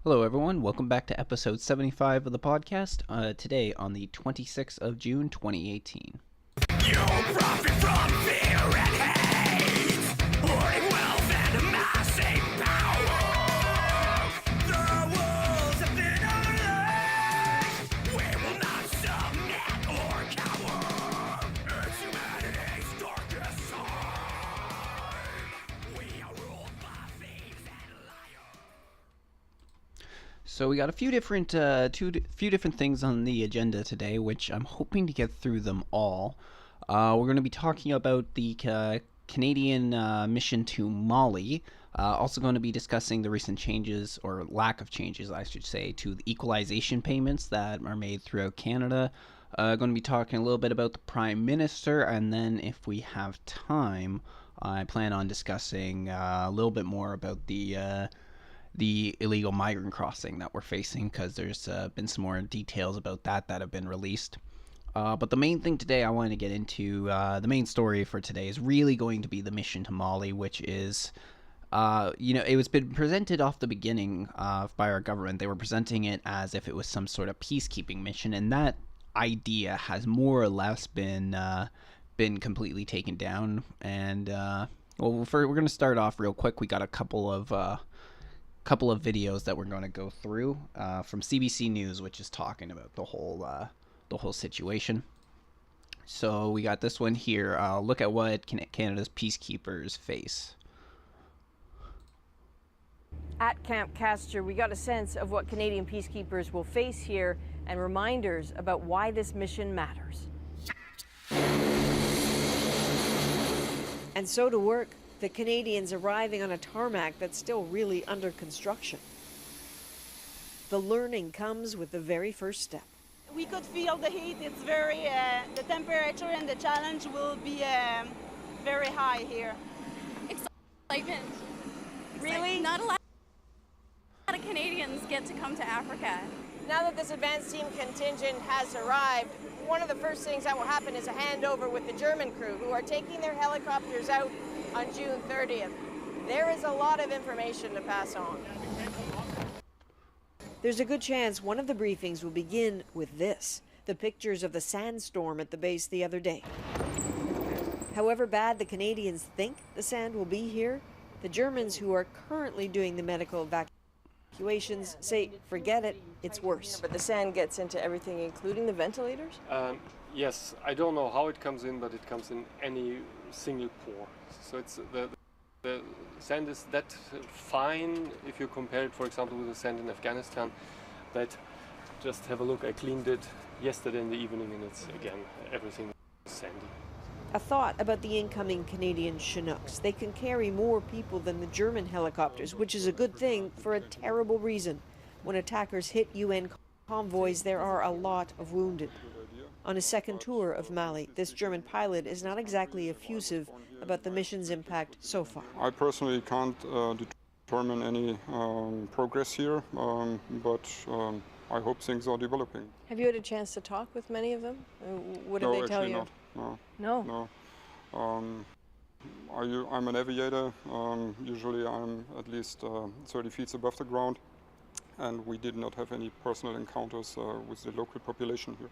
Hello, everyone. Welcome back to episode 75 of the podcast. Today on the 26th of June, 2018. You profit from fear and hate, hoarding wealth and amassing power. The walls have been unleashed. We will not submit or cower. It's humanity's darkest side. We are ruled by thieves and liars. So we got a few different, few different things on the agenda today, which I'm hoping to get through them all. We're going to be talking about the Canadian mission to Mali. Also going to be discussing the recent changes, or lack of changes, I should say, to the equalization payments that are made throughout Canada. Going to be talking a little bit about the Prime Minister, and then if we have time, I plan on discussing a little bit more about the illegal migrant crossing that we're facing, because there's been some more details about that have been released. But the main thing today I want to get into, the main story for today is really going to be the mission to Mali, which is, it was been presented off the beginning by our government. They were presenting it as if it was some sort of peacekeeping mission, and that idea has more or less been completely taken down. And we're going to start off real quick. We got a couple of videos that we're going to go through from CBC News, which is talking about the whole situation. So we got this one here. Look at what Canada's peacekeepers face. At Camp Castor, we got a sense of what Canadian peacekeepers will face here and reminders about why this mission matters. And so to work, the Canadians arriving on a tarmac that's still really under construction. The learning comes with the very first step. We could feel the heat. It's very, the temperature and the challenge will be very high here. Excitement. Really? Not a lot of Canadians get to come to Africa. Now that this advanced team contingent has arrived, one of the first things that will happen is a handover with the German crew, who are taking their helicopters out on June 30th. There is a lot of information to pass on. There's a good chance one of the briefings will begin with this, the pictures of the sandstorm at the base the other day. However bad the Canadians think the sand will be here, the Germans who are currently doing the medical evacuations say, forget it, it's worse. But the sand gets into everything, including the ventilators? Yes, I don't know how it comes in, but it comes in any single pore. So it's the sand is that fine if you compare it, for example, with the sand in Afghanistan, that just have a look. I cleaned it yesterday in the evening and it's again everything sandy. A thought about the incoming Canadian Chinooks. They can carry more people than the German helicopters, which is a good thing for a terrible reason. When attackers hit UN convoys, there are a lot of wounded. On his second tour of Mali, this German pilot is not exactly effusive about the mission's impact so far. I personally can't determine any progress here, but I hope things are developing. Have you had a chance to talk with many of them? What did they tell you? Not. No. I'm an aviator. Usually I'm at least 30 feet above the ground, and we did not have any personal encounters with the local population here.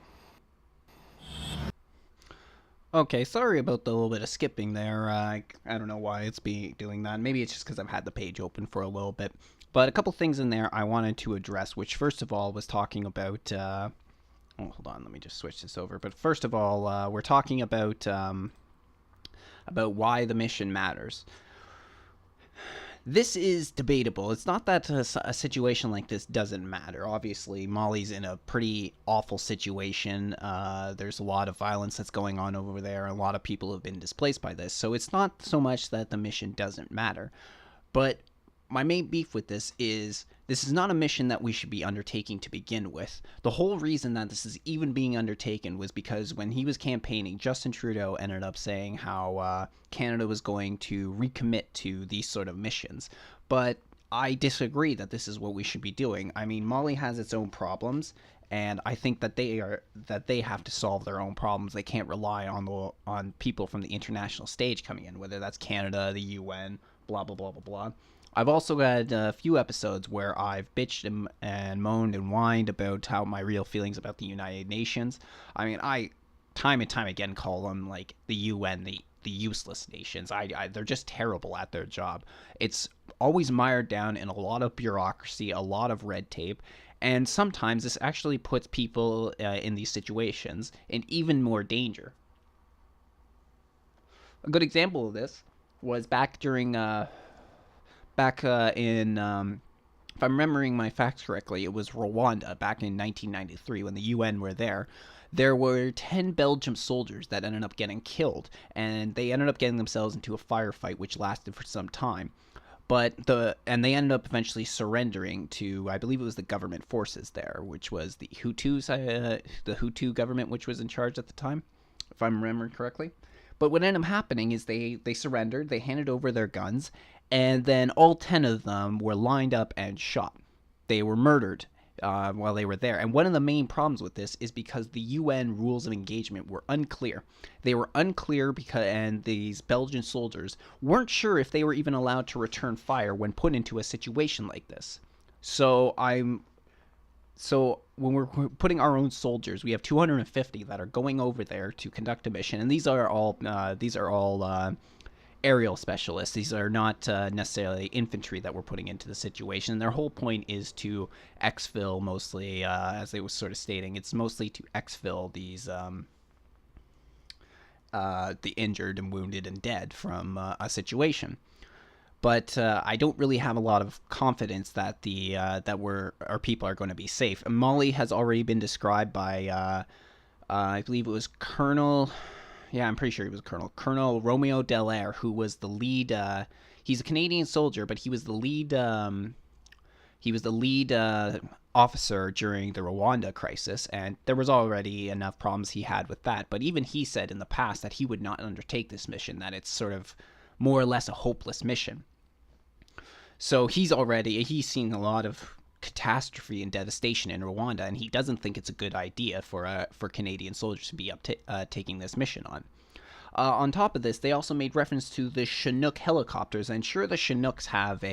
Okay, sorry about the little bit of skipping there. I don't know why it's doing that. Maybe it's just because I've had the page open for a little bit. But a couple things in there I wanted to address, which first of all was talking about... hold on, let me just switch this over. But first of all, we're talking about why the mission matters. This is debatable. It's not that a situation like this doesn't matter. Obviously, Mali's in a pretty awful situation. There's a lot of violence that's going on over there. A lot of people have been displaced by this. So it's not so much that the mission doesn't matter. But my main beef with this is not a mission that we should be undertaking to begin with. The whole reason that this is even being undertaken was because when he was campaigning, Justin Trudeau ended up saying how Canada was going to recommit to these sort of missions. But I disagree that this is what we should be doing. I mean, Mali has its own problems, and I think that they have to solve their own problems. They can't rely on people from the international stage coming in, whether that's Canada, the UN, blah blah blah blah blah. I've also had a few episodes where I've bitched and moaned and whined about how my real feelings about the United Nations. I mean, I time and time again call them like the UN, the useless nations. They're just terrible at their job. It's always mired down in a lot of bureaucracy, a lot of red tape, and sometimes this actually puts people in these situations in even more danger. A good example of this was back in if I'm remembering my facts correctly, it was Rwanda back in 1993 when the UN were there. There were 10 Belgian soldiers that ended up getting killed, and they ended up getting themselves into a firefight which lasted for some time. And they ended up eventually surrendering to, I believe it was the government forces there, which was the Hutu government, which was in charge at the time, if I'm remembering correctly. But what ended up happening is they surrendered, they handed over their guns, and then all 10 of them were lined up and shot. They were murdered while they were there. And one of the main problems with this is because the UN rules of engagement were unclear. They were unclear and these Belgian soldiers weren't sure if they were even allowed to return fire when put into a situation like this. So when we're putting our own soldiers, we have 250 that are going over there to conduct a mission, and these are all aerial specialists. These are not necessarily infantry that we're putting into the situation. Their whole point is to exfil mostly, as they were sort of stating, it's mostly to exfil these the injured and wounded and dead from a situation. But I don't really have a lot of confidence that our people are going to be safe. Mali has already been described by I believe it was Colonel. Yeah, I'm pretty sure he was Colonel Romeo Dallaire, who was the lead. He's a Canadian soldier, but he was the lead. He was the lead officer during the Rwanda crisis, and there was already enough problems he had with that. But even he said in the past that he would not undertake this mission, that it's sort of more or less a hopeless mission. So he's seen a lot of catastrophe and devastation in Rwanda, and he doesn't think it's a good idea for Canadian soldiers to be taking this mission on. On top of this, they also made reference to the Chinook helicopters, and sure, the Chinooks have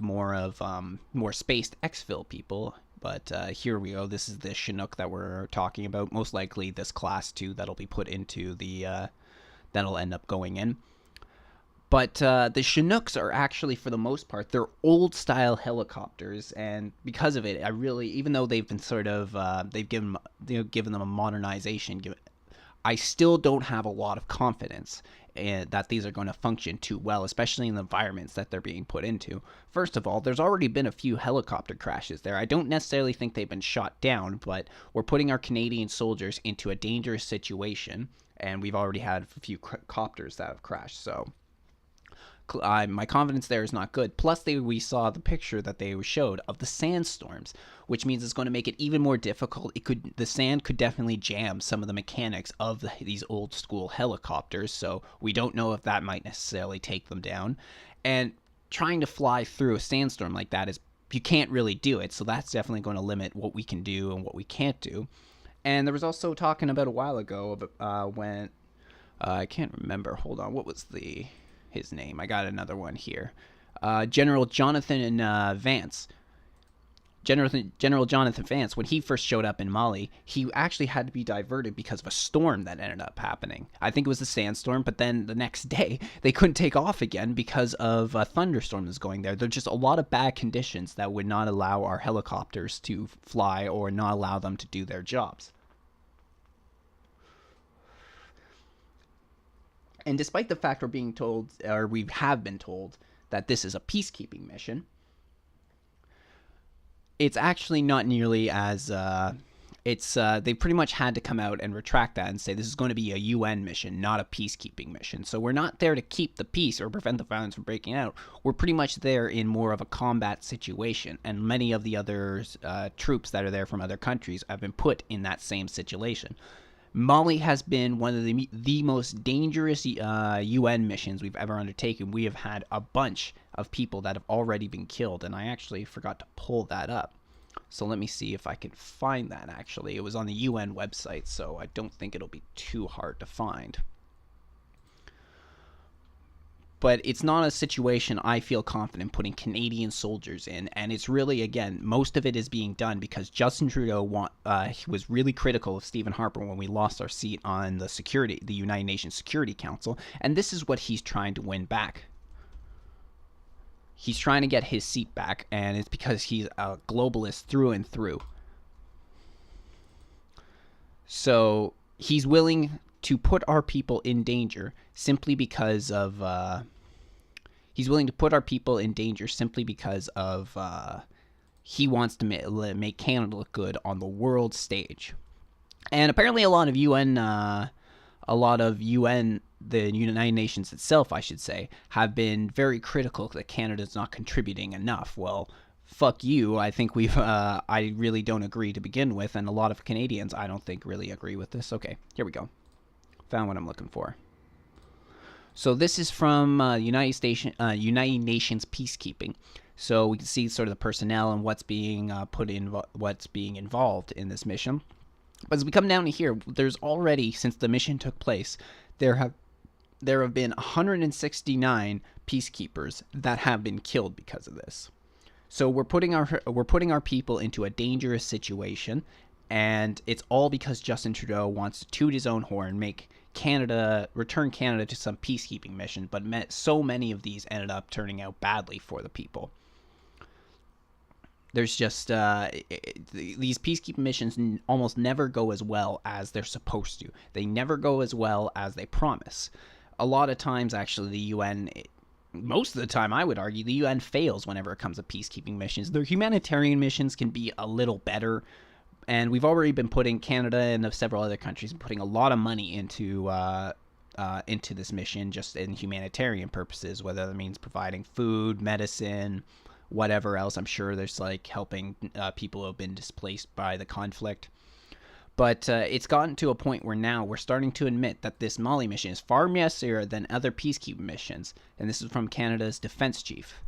more spaced exfil people, but here we go. This is the Chinook that we're talking about. Most likely, this Class 2 that'll be put into that'll end up going in. But the Chinooks are actually, for the most part, they're old-style helicopters, and because of it, even though they've been sort of, they've given them a modernization, I still don't have a lot of confidence that these are going to function too well, especially in the environments that they're being put into. First of all, there's already been a few helicopter crashes there. I don't necessarily think they've been shot down, but we're putting our Canadian soldiers into a dangerous situation, and we've already had a few copters that have crashed, so my confidence there is not good. Plus, we saw the picture that they showed of the sandstorms, which means it's going to make it even more difficult. The sand could definitely jam some of the mechanics of these old school helicopters, so we don't know if that might necessarily take them down. And trying to fly through a sandstorm like that you can't really do it, so that's definitely going to limit what we can do and what we can't do. And there was also talking about a while ago when I can't remember. Hold on, what was his name? I got another one here. General Jonathan Vance. General Jonathan Vance, when he first showed up in Mali, he actually had to be diverted because of a storm that ended up happening. I think it was a sandstorm, but then the next day they couldn't take off again because of a thunderstorm that's going there. There's just a lot of bad conditions that would not allow our helicopters to fly or not allow them to do their jobs. And despite the fact we have been told, that this is a peacekeeping mission, it's actually not nearly as, they pretty much had to come out and retract that and say this is going to be a UN mission, not a peacekeeping mission. So we're not there to keep the peace or prevent the violence from breaking out. We're pretty much there in more of a combat situation, and many of the other troops that are there from other countries have been put in that same situation. Mali has been one of the most dangerous UN missions we've ever undertaken. We have had a bunch of people that have already been killed, and I actually forgot to pull that up. So let me see if I can find that, actually. It was on the UN website, so I don't think it'll be too hard to find. but it's not a situation I feel confident putting Canadian soldiers in. And it's really, again, most of it is being done because Justin Trudeau was really critical of Stephen Harper when we lost our seat on the United Nations Security Council, and this is what he's trying to win back. He's trying to get his seat back, and it's because he's a globalist through and through. So he's willing to put our people in danger simply because of he wants to make Canada look good on the world stage. And apparently a lot of UN, the United Nations itself, I should say, have been very critical that Canada's not contributing enough. Well, fuck you. I think I really don't agree to begin with, and a lot of Canadians, I don't think, really agree with this. Okay, here we go. Found what I'm looking for. So this is from United Nations Peacekeeping. So we can see sort of the personnel and what's being involved in this mission. But as we come down to here, there's already, since the mission took place, there have been 169 peacekeepers that have been killed because of this. So we're putting our people into a dangerous situation, and it's all because Justin Trudeau wants to toot his own horn, return Canada to some peacekeeping mission, but so many of these ended up turning out badly for the people. There's just these peacekeeping missions almost never go as well as they're supposed to. They never go as well as they promise. A lot of times, actually, the UN, most of the time, I would argue, the UN fails whenever it comes to peacekeeping missions. Their humanitarian missions can be a little better, and we've already been putting Canada and several other countries putting a lot of money into this mission just in humanitarian purposes, whether that means providing food, medicine, whatever else. I'm sure there's like helping people who have been displaced by the conflict. But it's gotten to a point where now we're starting to admit that this Mali mission is far messier than other peacekeeping missions. And this is from Canada's defense chief.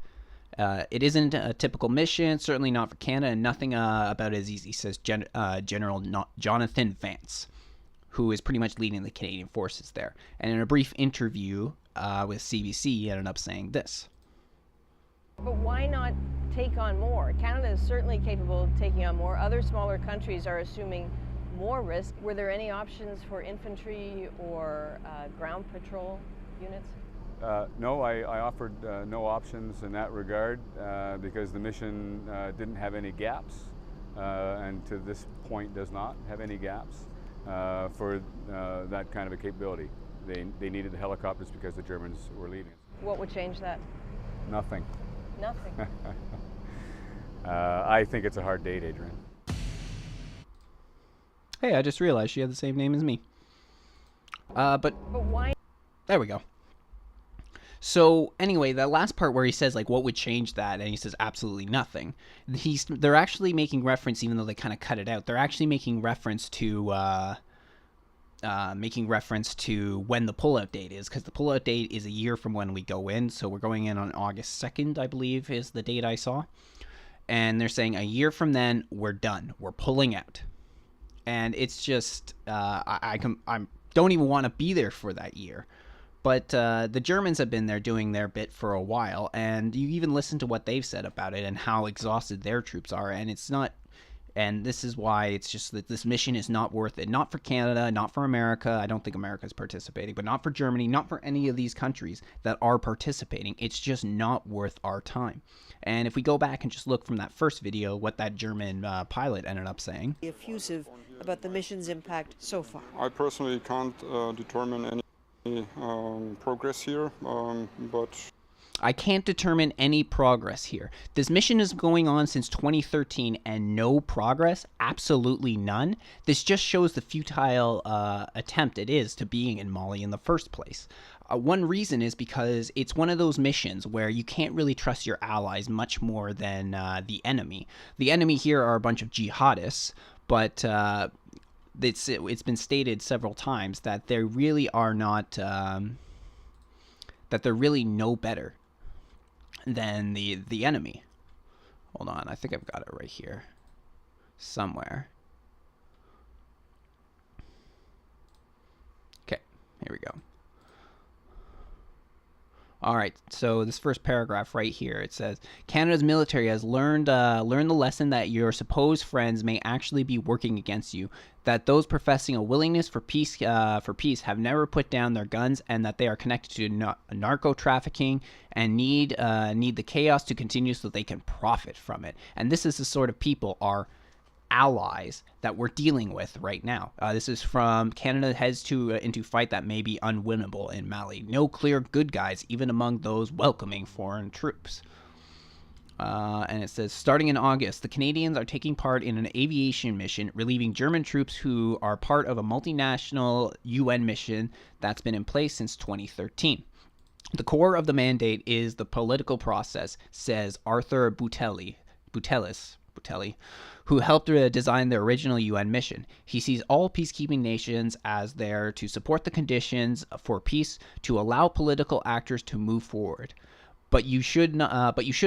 It isn't a typical mission, certainly not for Canada, and nothing about it is easy, says General Jonathan Vance, who is pretty much leading the Canadian forces there. And in a brief interview with CBC, he ended up saying this. But why not take on more? Canada is certainly capable of taking on more. Other smaller countries are assuming more risk. Were there any options for infantry or ground patrol units? No, I offered no options in that regard because the mission didn't have any gaps and to this point does not have any gaps for that kind of a capability. They needed the helicopters because the Germans were leaving. What would change that? Nothing. Nothing. I think it's a hard date, Adrian. Hey, I just realized she had the same name as me. But why? There we go. So anyway, that last part where he says like what would change that, and he says absolutely nothing. They're actually making reference, even though they kind of cut it out. They're actually making reference to when the pullout date is, because the pullout date is a year from when we go in. So we're going in on August 2nd, I believe, is the date I saw. And they're saying a year from then we're done. We're pulling out. And it's just I don't even want to be there for that year. But the Germans have been there doing their bit for a while, and you even listen to what they've said about it and how exhausted their troops are, and it's not. And this is why it's just that this mission is not worth it. Not for Canada, not for America. I don't think America is participating, but not for Germany, not for any of these countries that are participating. It's just not worth our time. And if we go back and just look from that first video, what that German pilot ended up saying. Effusive about the mission's impact so far. I personally can't determine any progress here, but I can't determine any progress here. This mission is going on since 2013 and no progress, absolutely none. This just shows the futile attempt it is to being in Mali in the first place. One reason is because it's one of those missions where you can't really trust your allies much more than the enemy. The enemy here are a bunch of jihadists, but it's been stated several times that they really are not, that they're really no better than the enemy. Hold on, I think I've got it right here somewhere. Okay, here we go. All right, so this first paragraph right here, it says Canada's military has learned the lesson that your supposed friends may actually be working against you. That those professing a willingness for peace have never put down their guns, and that they are connected to narco trafficking and need the chaos to continue so they can profit from it. And this is the sort of people our allies that we're dealing with right now. This is from Canada heads into fight that may be unwinnable in Mali. No clear good guys, even among those welcoming foreign troops. And it says, starting in August, the Canadians are taking part in an aviation mission, relieving German troops who are part of a multinational UN mission that's been in place since 2013. The core of the mandate is the political process, says Arthur Butelli, who helped design the original UN mission. He sees all peacekeeping nations as there to support the conditions for peace, to allow political actors to move forward. But you should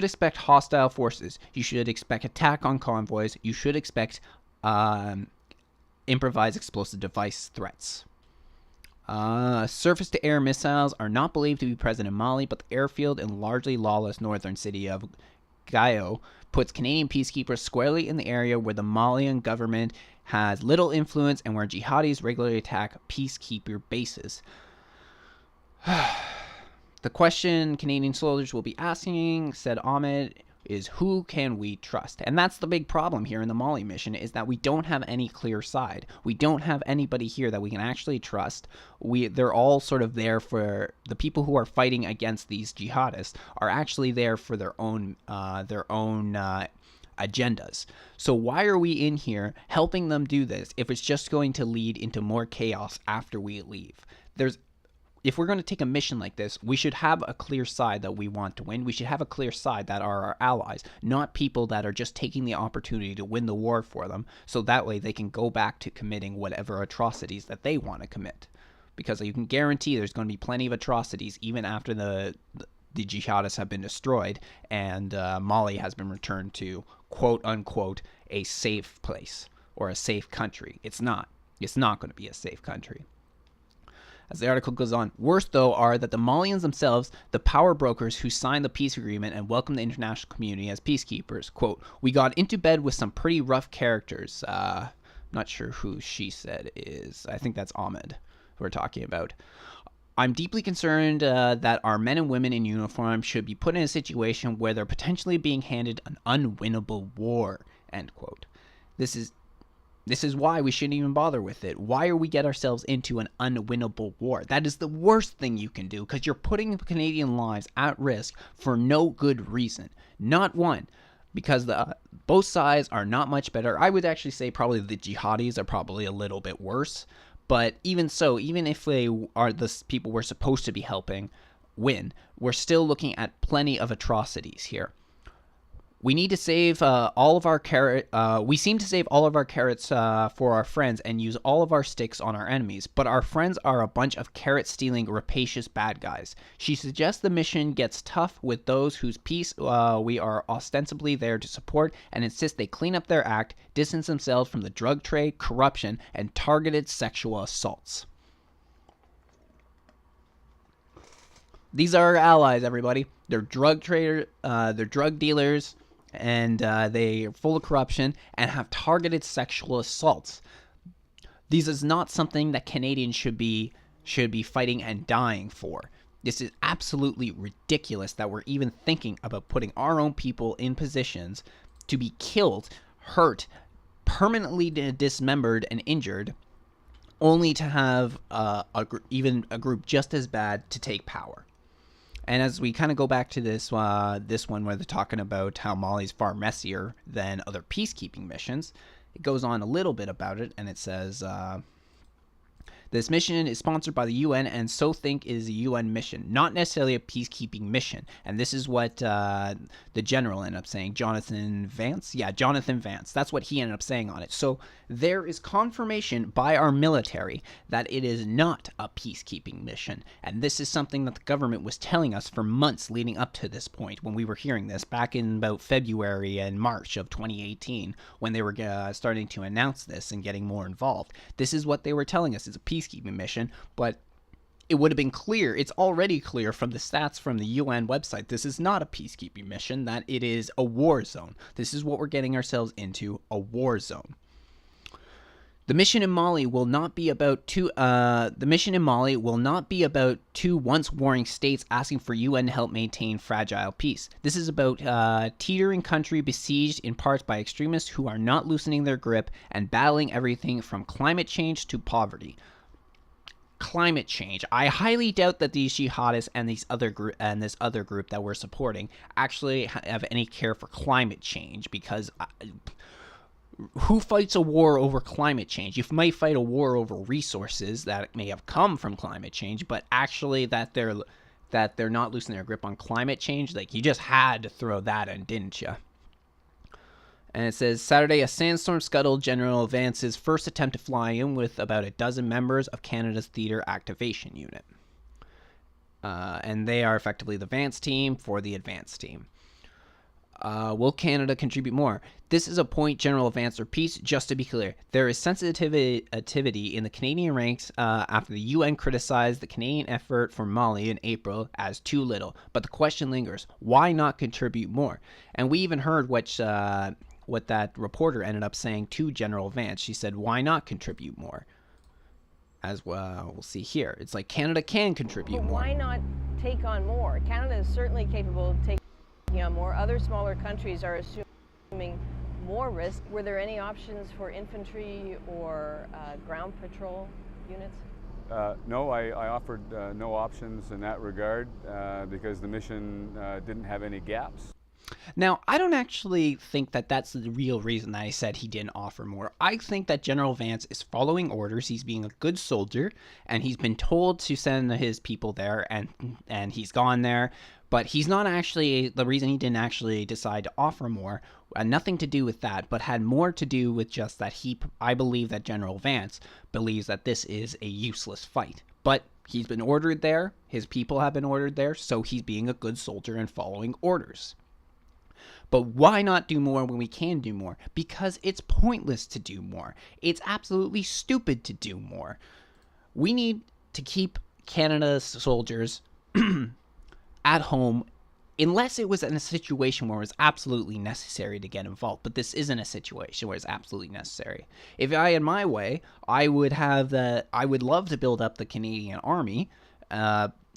expect hostile forces. You should expect attack on convoys. You should expect improvised explosive device threats. Surface-to-air missiles are not believed to be present in Mali, but the airfield in largely lawless northern city of Gayo puts Canadian peacekeepers squarely in the area where the Malian government has little influence and where jihadis regularly attack peacekeeper bases. The question Canadian soldiers will be asking, said Ahmed, is who can we trust? And that's the big problem here in the Mali mission, is that we don't have any clear side. We don't have anybody here that we can actually trust. They're all sort of there for the people who are fighting against these jihadists are actually there for their own agendas. So why are we in here helping them do this if it's just going to lead into more chaos after we leave? If we're going to take a mission like this, we should have a clear side that we want to win. We should have a clear side that are our allies, not people that are just taking the opportunity to win the war for them, so that way they can go back to committing whatever atrocities that they want to commit. Because you can guarantee there's going to be plenty of atrocities even after the jihadists have been destroyed and Mali has been returned to, quote-unquote, a safe place or a safe country. It's not. It's not going to be a safe country. As the article goes on, worse, though, are that the Malians themselves, the power brokers who signed the peace agreement and welcomed the international community as peacekeepers, quote, we got into bed with some pretty rough characters. Not sure who she said is. I think that's Ahmed we're talking about. I'm deeply concerned that our men and women in uniform should be put in a situation where they're potentially being handed an unwinnable war, end quote. This is why we shouldn't even bother with it. Why are we get ourselves into an unwinnable war? That is the worst thing you can do because you're putting Canadian lives at risk for no good reason. Not one. Because both sides are not much better. I would actually say probably the jihadis are probably a little bit worse. But even so, even if they are the people we're supposed to be helping win, we're still looking at plenty of atrocities here. We need to save all of our we seem to save all of our carrots for our friends and use all of our sticks on our enemies, but our friends are a bunch of carrot-stealing, rapacious bad guys. She suggests the mission gets tough with those whose peace we are ostensibly there to support and insists they clean up their act, distance themselves from the drug trade, corruption, and targeted sexual assaults. These are our allies, everybody. They're drug dealers, and they are full of corruption and have targeted sexual assaults. This is not something that Canadians should be fighting and dying for. This is absolutely ridiculous that we're even thinking about putting our own people in positions to be killed, hurt, permanently dismembered, and injured, only to have even a group just as bad to take power. And as we kind of go back to this one where they're talking about how Mali's far messier than other peacekeeping missions, it goes on a little bit about it, and it says, this mission is sponsored by the UN and so think is a UN mission, not necessarily a peacekeeping mission. And this is what the general ended up saying, Jonathan Vance. Yeah, Jonathan Vance. That's what he ended up saying on it. So there is confirmation by our military that it is not a peacekeeping mission. And this is something that the government was telling us for months leading up to this point when we were hearing this back in about February and March of 2018 when they were starting to announce this and getting more involved. This is what they were telling us. It's a peacekeeping mission, but it would have been clear. It's already clear from the stats from the UN website. This is not a peacekeeping mission, that it is a war zone. This is what we're getting ourselves into, a war zone. The mission in Mali will not be about two once warring states asking for UN help maintain fragile peace. This is about teetering country besieged in parts by extremists who are not loosening their grip and battling everything from climate change to poverty. Climate change. I highly doubt that these jihadists and this other group that we're supporting actually have any care for climate change, because who fights a war over climate change? You might fight a war over resources that may have come from climate change, but actually that they're not loosening their grip on climate change, like, you just had to throw that in, didn't you? And it says, Saturday, a sandstorm scuttled General Vance's first attempt to fly in with about a dozen members of Canada's Theatre Activation Unit. And they are effectively the Vance team for the Advance team. Will Canada contribute more? This is a point General Vance repeats, just to be clear. There is sensitivity in the Canadian ranks after the UN criticized the Canadian effort for Mali in April as too little. But the question lingers, why not contribute more? And we even heard what that reporter ended up saying to General Vance. She said, why not contribute more? As well, we'll see here. It's like Canada can contribute more. Why not take on more? Canada is certainly capable of taking on more. Other smaller countries are assuming more risk. Were there any options for infantry or ground patrol units? No, I offered no options in that regard because the mission didn't have any gaps. Now, I don't actually think that that's the real reason that I said he didn't offer more. I think that General Vance is following orders. He's being a good soldier, and he's been told to send his people there, and he's gone there. But he's not actually, the reason he didn't actually decide to offer more, nothing to do with that, but had more to do with just that I believe that General Vance believes that this is a useless fight. But he's been ordered there, his people have been ordered there, so he's being a good soldier and following orders. But why not do more when we can do more? Because it's pointless to do more. It's absolutely stupid to do more. We need to keep Canada's soldiers at home, unless it was in a situation where it was absolutely necessary to get involved. But this isn't a situation where it's absolutely necessary. If I had my way, I would love to build up the Canadian Army,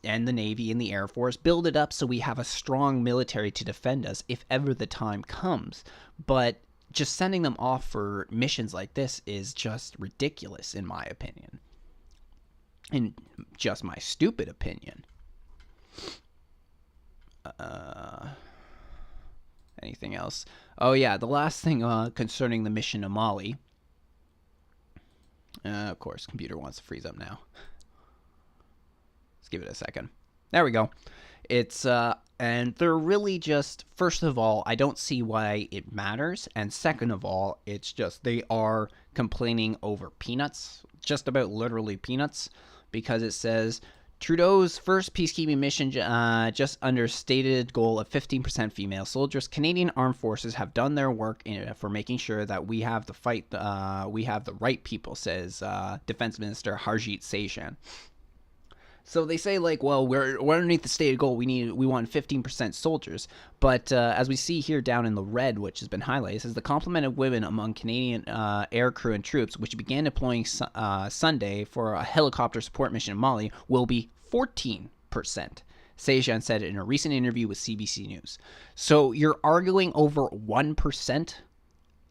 and the Navy and the Air Force, build it up so we have a strong military to defend us if ever the time comes. But just sending them off for missions like this is just ridiculous, in my opinion. And just my stupid opinion. Anything else? Oh yeah, the last thing concerning the mission to Mali. Of course, computer wants to freeze up now. Give it a second. There we go. It's and they're really just, first of all, I don't see why it matters, and second of all, it's just they are complaining over peanuts, just about literally peanuts, because it says Trudeau's first peacekeeping mission just under stated goal of 15% female soldiers. Canadian Armed Forces have done their work for making sure that we have the right people, says Defense Minister Harjit Sajjan. So they say, like, well, we're underneath the stated goal. We want 15% soldiers. But as we see here down in the red, which has been highlighted, it says the complement of women among Canadian air crew and troops, which began deploying Sunday for a helicopter support mission in Mali, will be 14%. Sajjan said it in a recent interview with CBC News. So you're arguing over 1%?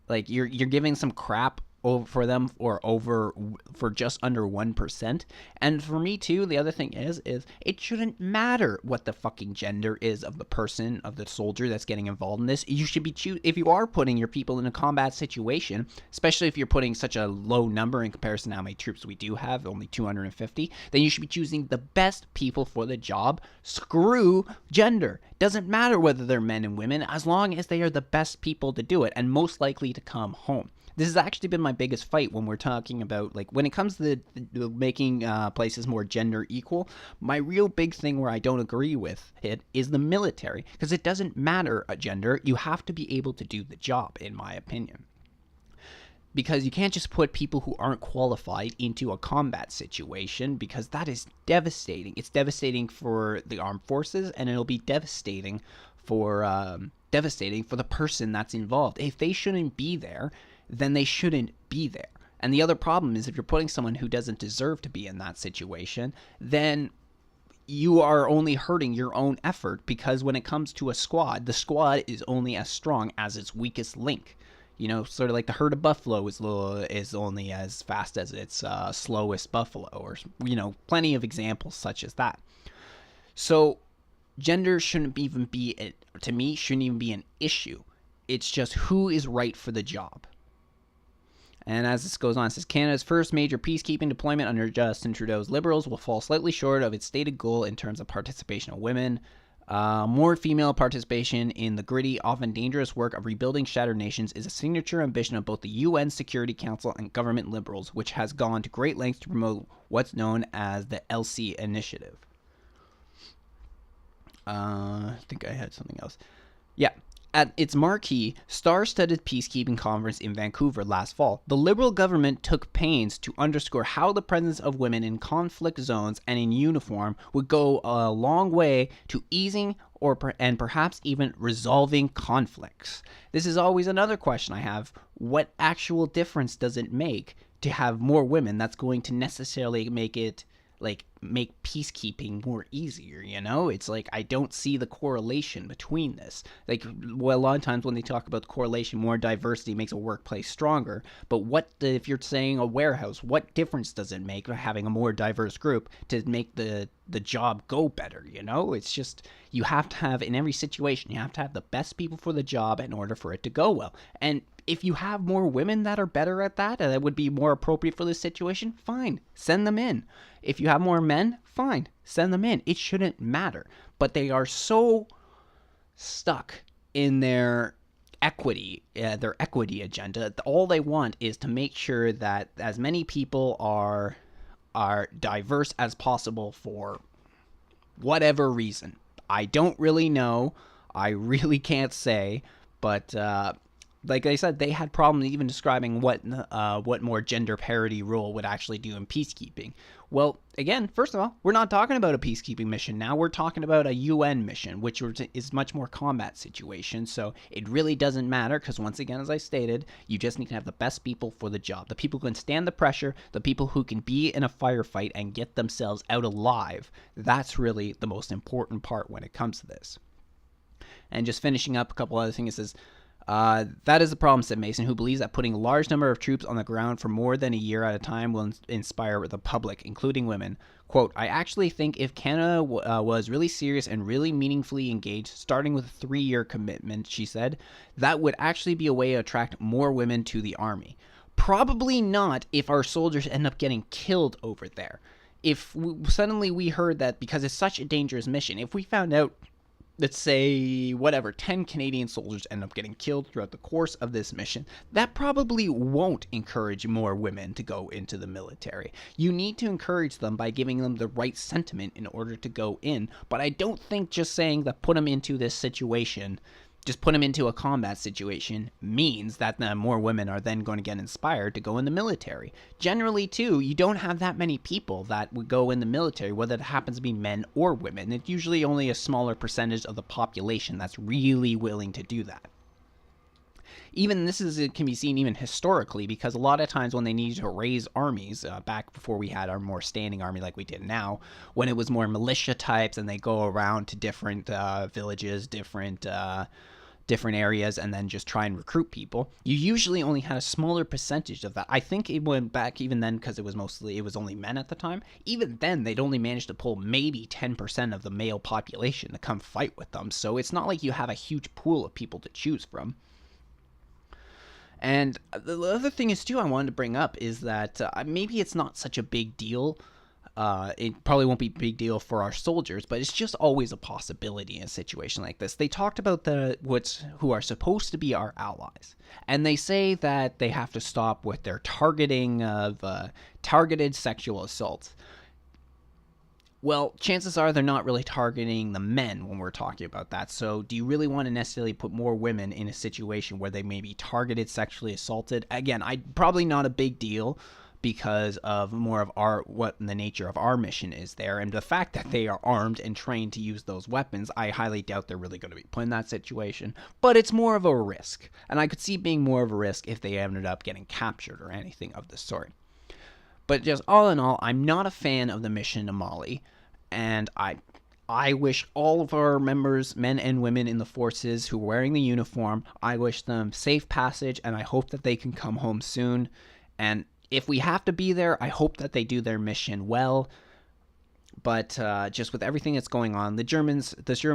Like, you're giving some crap for them for just under 1%. And for me too, the other thing is it shouldn't matter what the fucking gender is of the person, of the soldier that's getting involved in this. You should be if you are putting your people in a combat situation, especially if you're putting such a low number in comparison to how many troops we do have, only 250, then you should be choosing the best people for the job. Screw gender. Doesn't matter whether they're men and women, as long as they are the best people to do it and most likely to come home. This has actually been my biggest fight when we're talking about, like, when it comes to the making places more gender equal. My real big thing where I don't agree with it is the military, because it doesn't matter a gender. You have to be able to do the job, in my opinion. because you can't just put people who aren't qualified into a combat situation, because that is devastating. It's devastating for the armed forces, and it'll be devastating for the person that's involved. If they shouldn't be there, then they shouldn't be there. And the other problem is, if you're putting someone who doesn't deserve to be in that situation, then you are only hurting your own effort, because when it comes to a squad, the squad is only as strong as its weakest link. Sort of like the herd of buffalo is only as fast as its slowest buffalo, or plenty of examples such as that. So gender shouldn't even be, to me, shouldn't even be an issue. It's just who is right for the job. And as this goes on, it says Canada's first major peacekeeping deployment under Justin Trudeau's Liberals will fall slightly short of its stated goal in terms of participation of women. More female participation in the gritty, often dangerous work of rebuilding shattered nations is a signature ambition of both the UN Security Council and government Liberals, which has gone to great lengths to promote what's known as the LC Initiative. I think I had something else. Yeah. At its marquee, star-studded peacekeeping conference in Vancouver last fall, the Liberal government took pains to underscore how the presence of women in conflict zones and in uniform would go a long way to easing and perhaps even resolving conflicts. This is always another question I have. What actual difference does it make to have more women that's going to necessarily make peacekeeping more easier? It's like, I don't see the correlation between this. A lot of times when they talk about the correlation, more diversity makes a workplace stronger, but if you're saying a warehouse, what difference does it make having a more diverse group to make the job go better? It's just, you have to have, in every situation, you have to have the best people for the job in order for it to go well. And if you have more women that are better at that, and that would be more appropriate for this situation, fine, send them in. If you have more men, fine, send them in. It shouldn't matter. But they are so stuck in their equity agenda. All they want is to make sure that as many people are diverse as possible for whatever reason. I don't really know. I really can't say. But like I said, they had problems even describing what more gender parity role would actually do in peacekeeping. Well, again, first of all, we're not talking about a peacekeeping mission now. We're talking about a UN mission, which is much more combat situation. So it really doesn't matter, because once again, as I stated, you just need to have the best people for the job. The people who can stand the pressure, the people who can be in a firefight and get themselves out alive. That's really the most important part when it comes to this. And just finishing up a couple other things, it says, that is the problem, said Mason, who believes that putting a large number of troops on the ground for more than a year at a time will inspire the public, including women. Quote, I actually think if Canada was really serious and really meaningfully engaged, starting with a 3-year commitment, she said, that would actually be a way to attract more women to the army. Probably not if our soldiers end up getting killed over there. If suddenly we heard that, because it's such a dangerous mission, if we found out, let's say, 10 Canadian soldiers end up getting killed throughout the course of this mission, that probably won't encourage more women to go into the military. You need to encourage them by giving them the right sentiment in order to go in, but I don't think just saying that put them into this situation, just put them into a combat situation, means that more women are then going to get inspired to go in the military. Generally, too, you don't have that many people that would go in the military, whether it happens to be men or women. It's usually only a smaller percentage of the population that's really willing to do that. Even it can be seen even historically, because a lot of times when they needed to raise armies, back before we had our more standing army like we did now, when it was more militia types and they go around to different villages, different areas, and then just try and recruit people, you usually only had a smaller percentage of that. I think it went back even then, because it was only men at the time. Even then, they'd only managed to pull maybe 10% of the male population to come fight with them. So it's not like you have a huge pool of people to choose from. And the other thing is, too, I wanted to bring up is that maybe it's not such a big deal. It probably won't be a big deal for our soldiers, but it's just always a possibility in a situation like this. They talked about who are supposed to be our allies, and they say that they have to stop with their targeting of targeted sexual assaults. Well, chances are they're not really targeting the men when we're talking about that. So, do you really want to necessarily put more women in a situation where they may be targeted, sexually assaulted? Again, probably not a big deal because of more of what the nature of our mission is there, and the fact that they are armed and trained to use those weapons. I highly doubt they're really going to be put in that situation, but it's more of a risk, and I could see it being more of a risk if they ended up getting captured or anything of the sort. But just all in all, I'm not a fan of the mission to Mali, and I wish all of our members, men and women in the forces who are wearing the uniform, I wish them safe passage, and I hope that they can come home soon. And if we have to be there, I hope that they do their mission well. But just with everything that's going on, the German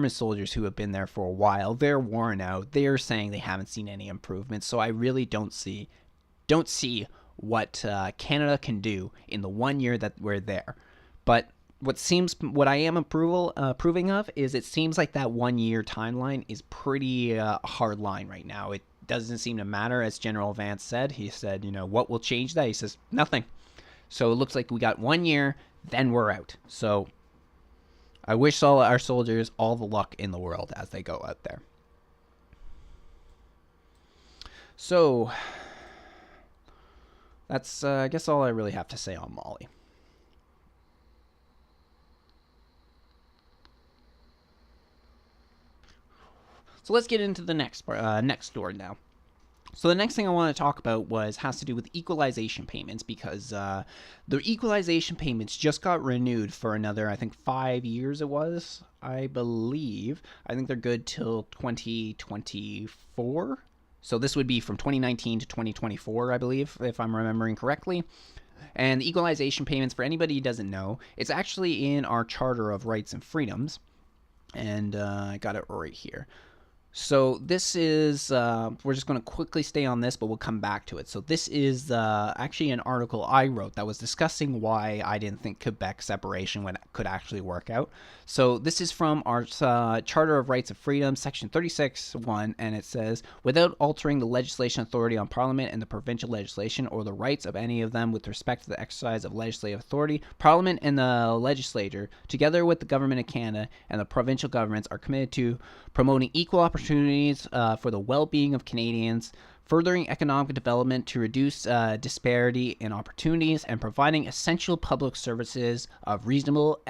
soldiers who have been there for a while, they're worn out. They're saying they haven't seen any improvements. So I really don't see what Canada can do in the 1 year that we're there. But what I am approving of is it seems like that 1 year timeline is pretty hard line right now. It doesn't seem to matter, as General Vance said. He said, what will change that? He says, nothing. So it looks like we got 1 year, then we're out. So I wish all our soldiers all the luck in the world as they go out there. So that's, I guess, all I really have to say on Mali. So let's get into the next story now. So the next thing I want to talk about has to do with equalization payments, because the equalization payments just got renewed for another, I think, 5 years it was, I believe. I think they're good till 2024. So this would be from 2019 to 2024, I believe, if I'm remembering correctly. And the equalization payments, for anybody who doesn't know, it's actually in our Charter of Rights and Freedoms. And I got it right here. So this is, we're just going to quickly stay on this, but we'll come back to it. So this is actually an article I wrote that was discussing why I didn't think Quebec separation could actually work out. So this is from our Charter of Rights and Freedoms, section 36(1), and it says, without altering the legislation authority on Parliament and the provincial legislation or the rights of any of them with respect to the exercise of legislative authority, Parliament and the legislature, together with the Government of Canada and the provincial governments, are committed to promoting equal opportunities for the well-being of Canadians, furthering economic development to reduce disparity in opportunities, and providing essential public services of reasonable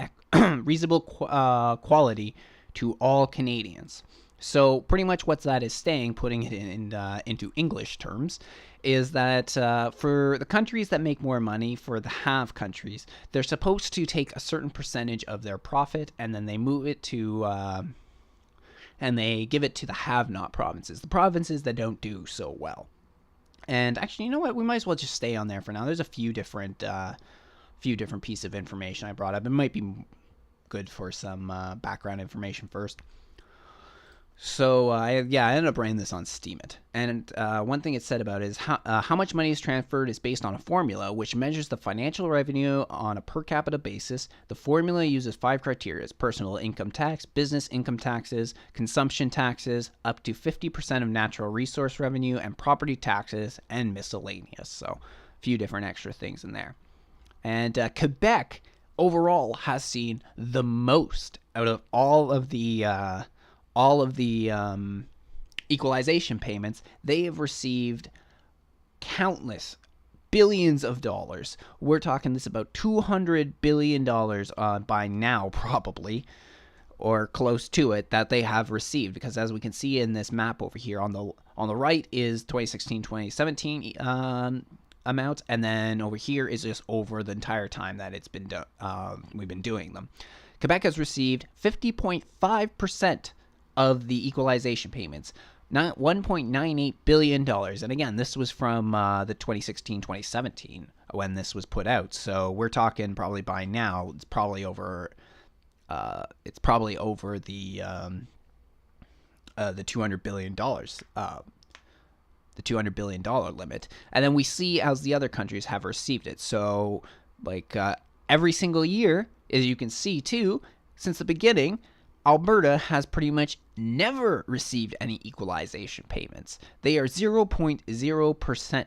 quality to all Canadians. So pretty much what that is saying, putting it into English terms, is that for the countries that make more money, for the have countries, they're supposed to take a certain percentage of their profit and then they move it to and they give it to the have-not provinces, the provinces that don't do so well. And actually, you know what? We might as well just stay on there for now. There's a few different pieces of information I brought up. It might be good for some background information first. So I ended up writing this on Steemit, and one thing it said about it is how much money is transferred is based on a formula which measures the financial revenue on a per capita basis. The formula uses 5 criteria: personal income tax, business income taxes, consumption taxes, up to 50% of natural resource revenue, and property taxes, and miscellaneous. So a few different extra things in there. And Quebec overall has seen the most out of all of the equalization payments. They have received countless billions of dollars. We're talking this about $200 billion by now, probably, or close to it, that they have received. Because as we can see in this map over here, on the right is 2016-2017 amount, and then over here is just over the entire time that it's been we've been doing them. Quebec has received 50.5% of the equalization payments, not $1.98 billion. And again, this was from the 2016-2017 when this was put out. So we're talking probably by now, it's probably over the $200 billion, the $200 billion limit. And then we see as the other countries have received it. So like every single year, as you can see too, since the beginning, Alberta has pretty much never received any equalization payments. They are 0.0%.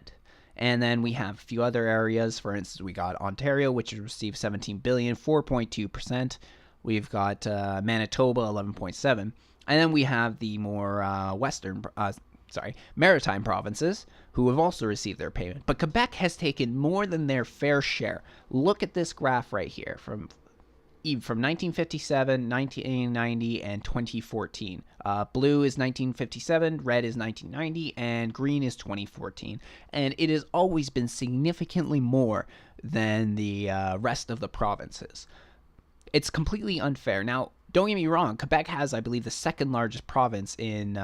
And then we have a few other areas. For instance, we got Ontario, which has received $17 billion, 4.2%. We've got Manitoba, 11.7%. And then we have the more maritime provinces who have also received their payment. But Quebec has taken more than their fair share. Look at this graph right here from 1957, 1990, and 2014. Blue is 1957, red is 1990, and green is 2014. And it has always been significantly more than the rest of the provinces. It's completely unfair. Now, don't get me wrong, Quebec has, I believe, the second largest province in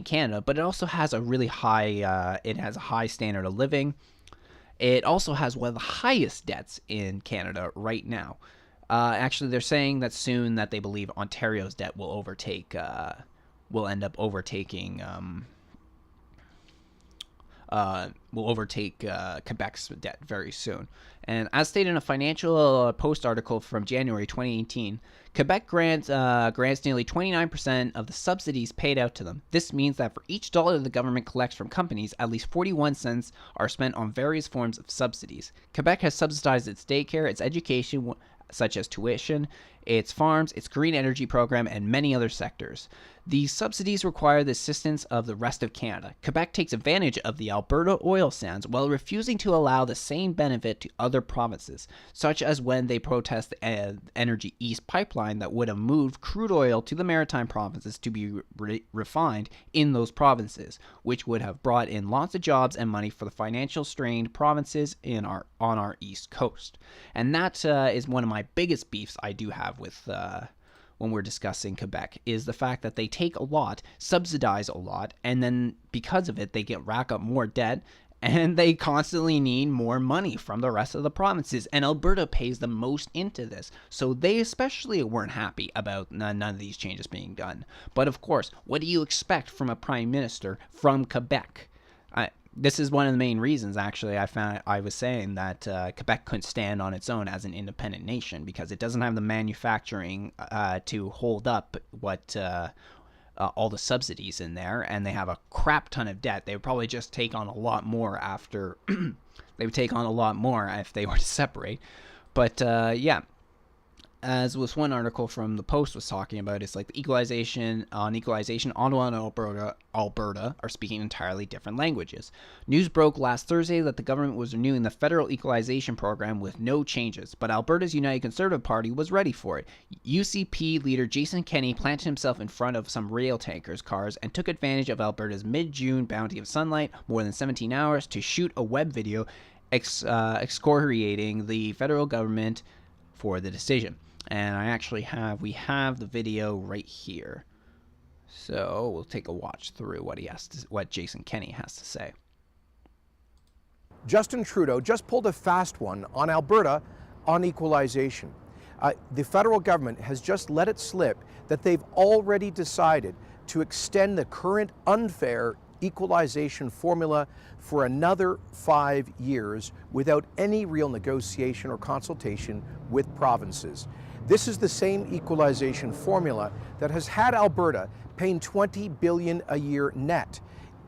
Canada, but it also has a really high high standard of living. It also has one of the highest debts in Canada right now. Actually, they're saying that soon that they believe Ontario's debt will end up overtaking Quebec's debt very soon. And as stated in a Financial Post article from January 2018, Quebec grants nearly 29% of the subsidies paid out to them. This means that for each dollar the government collects from companies, at least 41 cents are spent on various forms of subsidies. Quebec has subsidized its daycare, its education, such as tuition, its farms, its green energy program, and many other sectors. These subsidies require the assistance of the rest of Canada. Quebec takes advantage of the Alberta oil sands while refusing to allow the same benefit to other provinces, such as when they protest the Energy East pipeline that would have moved crude oil to the maritime provinces to be refined in those provinces, which would have brought in lots of jobs and money for the financial strained provinces on our east coast. And that is one of my biggest beefs I do have with when we're discussing Quebec, is the fact that they take a lot, subsidize a lot, and then because of it, they rack up more debt, and they constantly need more money from the rest of the provinces, and Alberta pays the most into this. So they especially weren't happy about none of these changes being done. But of course, what do you expect from a prime minister from Quebec? This is one of the main reasons, actually, I was saying that Quebec couldn't stand on its own as an independent nation, because it doesn't have the manufacturing to hold up what all the subsidies in there, and they have a crap ton of debt. They would probably just take on a lot more after they would take on a lot more if they were to separate. But yeah. As was one article from the Post was talking about, it's like the Equalization, Ottawa and Alberta are speaking entirely different languages. News broke last Thursday that the government was renewing the federal equalization program with no changes, but Alberta's United Conservative Party was ready for it. UCP leader Jason Kenney planted himself in front of some rail tankers' cars and took advantage of Alberta's mid-June bounty of sunlight, more than 17 hours, to shoot a web video excoriating the federal government for the decision. And we have the video right here. So we'll take a watch through what Jason Kenney has to say. Justin Trudeau just pulled a fast one on Alberta on equalization. The federal government has just let it slip that they've already decided to extend the current unfair equalization formula for another 5 years without any real negotiation or consultation with provinces. This is the same equalization formula that has had Alberta paying $20 billion a year net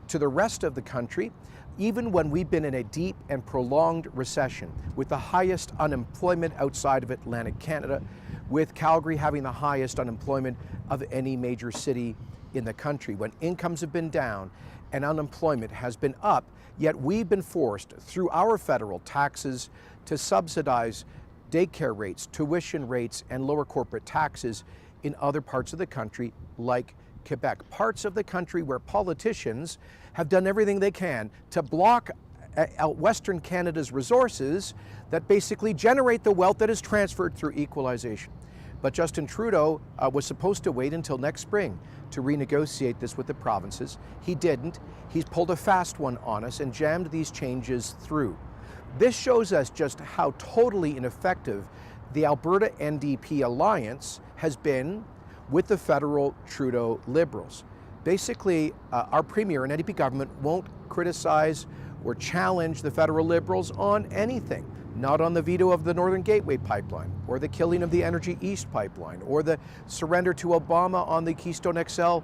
to the rest of the country, even when we've been in a deep and prolonged recession, with the highest unemployment outside of Atlantic Canada, with Calgary having the highest unemployment of any major city in the country, when incomes have been down and unemployment has been up, yet we've been forced through our federal taxes to subsidize daycare rates, tuition rates, and lower corporate taxes in other parts of the country like Quebec. Parts of the country where politicians have done everything they can to block Western Canada's resources that basically generate the wealth that is transferred through equalization. But Justin Trudeau was supposed to wait until next spring to renegotiate this with the provinces. He didn't. He's pulled a fast one on us and jammed these changes through. This shows us just how totally ineffective the Alberta NDP alliance has been with the federal Trudeau Liberals. Basically, our Premier and NDP government won't criticize or challenge the federal Liberals on anything. Not on the veto of the Northern Gateway pipeline, or the killing of the Energy East pipeline, or the surrender to Obama on the Keystone XL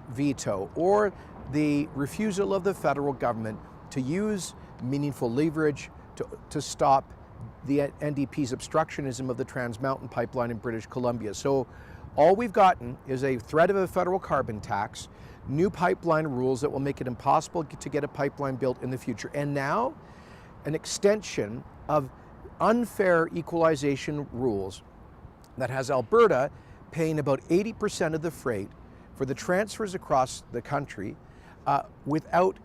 veto, or the refusal of the federal government to use meaningful leverage to stop the NDP's obstructionism of the Trans Mountain Pipeline in British Columbia. So all we've gotten is a threat of a federal carbon tax, new pipeline rules that will make it impossible to get a pipeline built in the future, and now an extension of unfair equalization rules that has Alberta paying about 80% of the freight for the transfers across the country without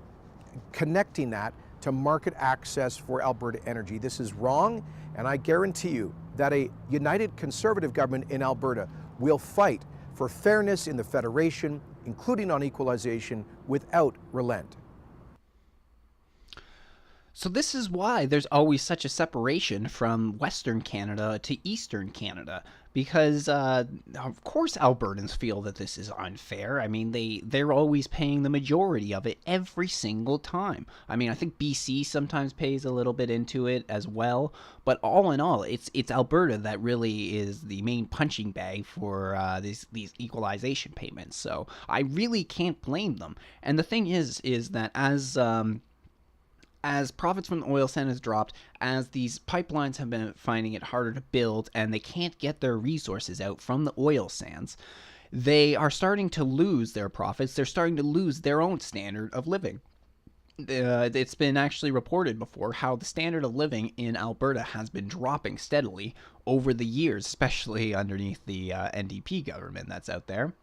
connecting that to market access for Alberta energy. This is wrong, and I guarantee you that a united Conservative government in Alberta will fight for fairness in the Federation, including on equalization, without relent. So this is why there's always such a separation from Western Canada to Eastern Canada, because of course Albertans feel that this is unfair. I mean, they're always paying the majority of it every single time. I mean, I think BC sometimes pays a little bit into it as well, but all in all, it's Alberta that really is the main punching bag for these equalization payments. So I really can't blame them. And the thing is that as profits from the oil sand has dropped, as these pipelines have been finding it harder to build and they can't get their resources out from the oil sands, they are starting to lose their profits. They're starting to lose their own standard of living. It's been actually reported before how the standard of living in Alberta has been dropping steadily over the years, especially underneath the NDP government that's out there.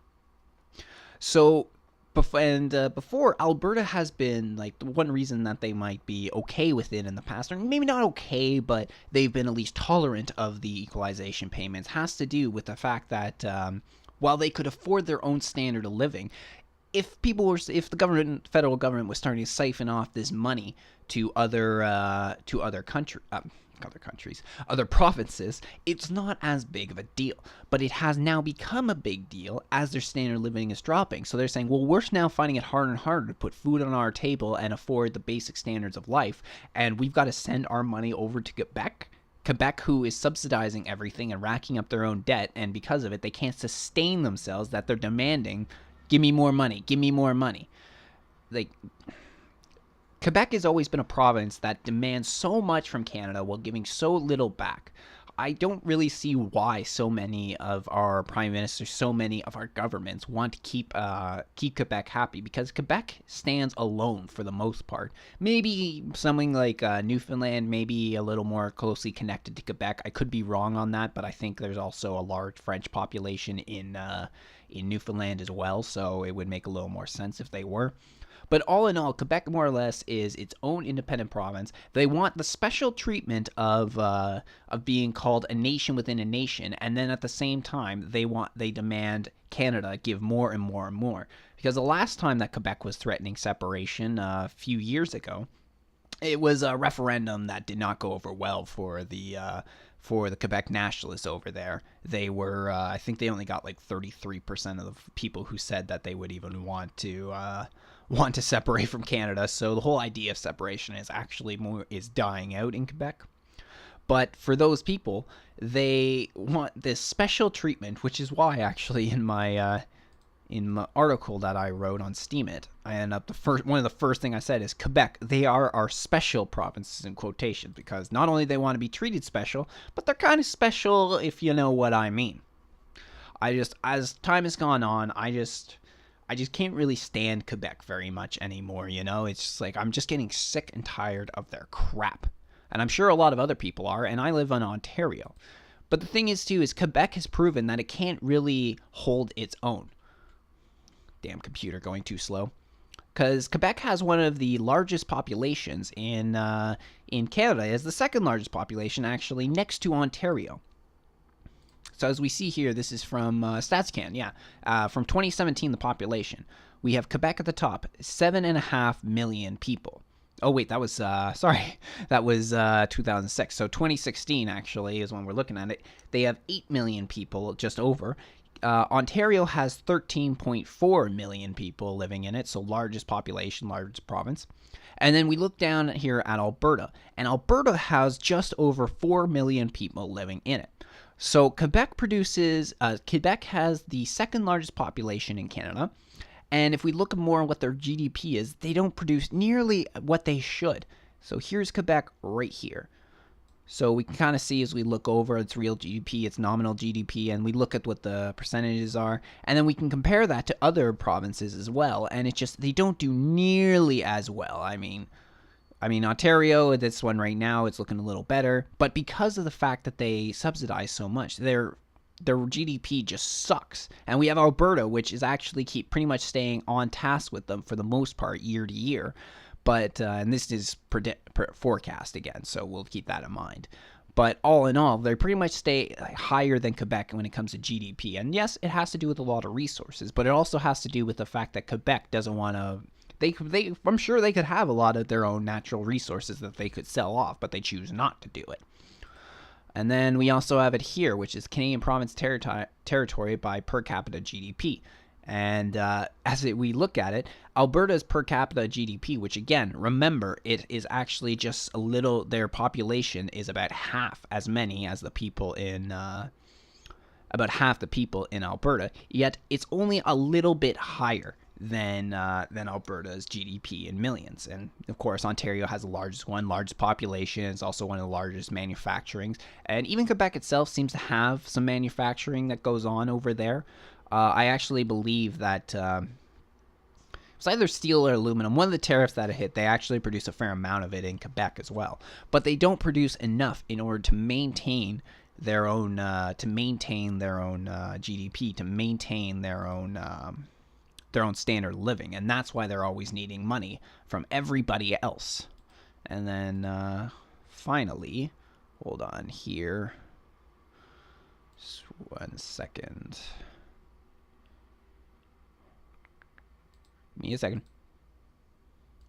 So before, Alberta has been like the one reason that they might be okay with it in the past, or maybe not okay, but they've been at least tolerant of the equalization payments, has to do with the fact that while they could afford their own standard of living, if the federal government was starting to siphon off this money to other provinces, it's not as big of a deal. But it has now become a big deal as their standard of living is dropping. So they're saying, well, we're now finding it harder and harder to put food on our table and afford the basic standards of life, and we've got to send our money over to Quebec, who is subsidizing everything and racking up their own debt, and because of it, they can't sustain themselves, that they're demanding, give me more money, give me more money. Quebec has always been a province that demands so much from Canada while giving so little back. I don't really see why so many of our prime ministers, so many of our governments want to keep Quebec happy, because Quebec stands alone for the most part. Maybe something like Newfoundland, maybe a little more closely connected to Quebec. I could be wrong on that, but I think there's also a large French population in Newfoundland as well, so it would make a little more sense if they were. But all in all, Quebec more or less is its own independent province. They want the special treatment of being called a nation within a nation, and then at the same time, they demand Canada give more and more and more. Because the last time that Quebec was threatening separation, a few years ago, it was a referendum that did not go over well for the Quebec nationalists over there. They were, I think they only got like 33% of the people who said that they would even want to separate from Canada. So the whole idea of separation is dying out in Quebec. But for those people, they want this special treatment, which is why actually in my article that I wrote on Steemit, one of the first thing I said is Quebec, they are our special provinces in quotation, because not only they want to be treated special, but they're kind of special, if you know what I mean. As time has gone on, I just can't really stand Quebec very much anymore, you know? It's just like, I'm just getting sick and tired of their crap. And I'm sure a lot of other people are, and I live in Ontario. But the thing is, too, is Quebec has proven that it can't really hold its own. Damn computer going too slow. Because Quebec has one of the largest populations in Canada. It has the second largest population, actually, next to Ontario. So as we see here, this is from StatsCan, from 2017, the population. We have Quebec at the top, 7.5 million people. Oh, wait, that was, that was 2006. So 2016, actually, is when we're looking at it. They have 8 million people, just over. Ontario has 13.4 million people living in it, so largest population, largest province. And then we look down here at Alberta, and Alberta has just over 4 million people living in it. So Quebec has the second largest population in Canada, and if we look more at what their GDP is, they don't produce nearly what they should. So here's Quebec right here. So we can kind of see as we look over its real GDP, its nominal GDP, and we look at what the percentages are, and then we can compare that to other provinces as well, and it's just they don't do nearly as well. I mean Ontario, this one right now, it's looking a little better, but because of the fact that they subsidize so much, their GDP just sucks. And we have Alberta, which is actually keep pretty much staying on task with them for the most part year to year. But and this is forecast again, so we'll keep that in mind. But all in all, they pretty much stay higher than Quebec when it comes to GDP. And yes, it has to do with a lot of resources, but it also has to do with the fact that Quebec doesn't want to. I'm sure they could have a lot of their own natural resources that they could sell off, but they choose not to do it. And then we also have it here, which is Canadian province territory by per capita GDP. And we look at it, Alberta's per capita GDP, which again, remember, it is actually just a little, their population is about half as many as the people in, about half the people in Alberta, yet it's only a little bit higher than Alberta's GDP in millions. And of course, Ontario has the largest population. It's also one of the largest manufacturings. And even Quebec itself seems to have some manufacturing that goes on over there. I actually believe that it's either steel or aluminum. One of the tariffs that hit, they actually produce a fair amount of it in Quebec as well. But they don't produce enough in order to maintain their own GDP, to maintain their own standard of living, and that's why they're always needing money from everybody else. And then finally, hold on here, just 1 second. Give me a second.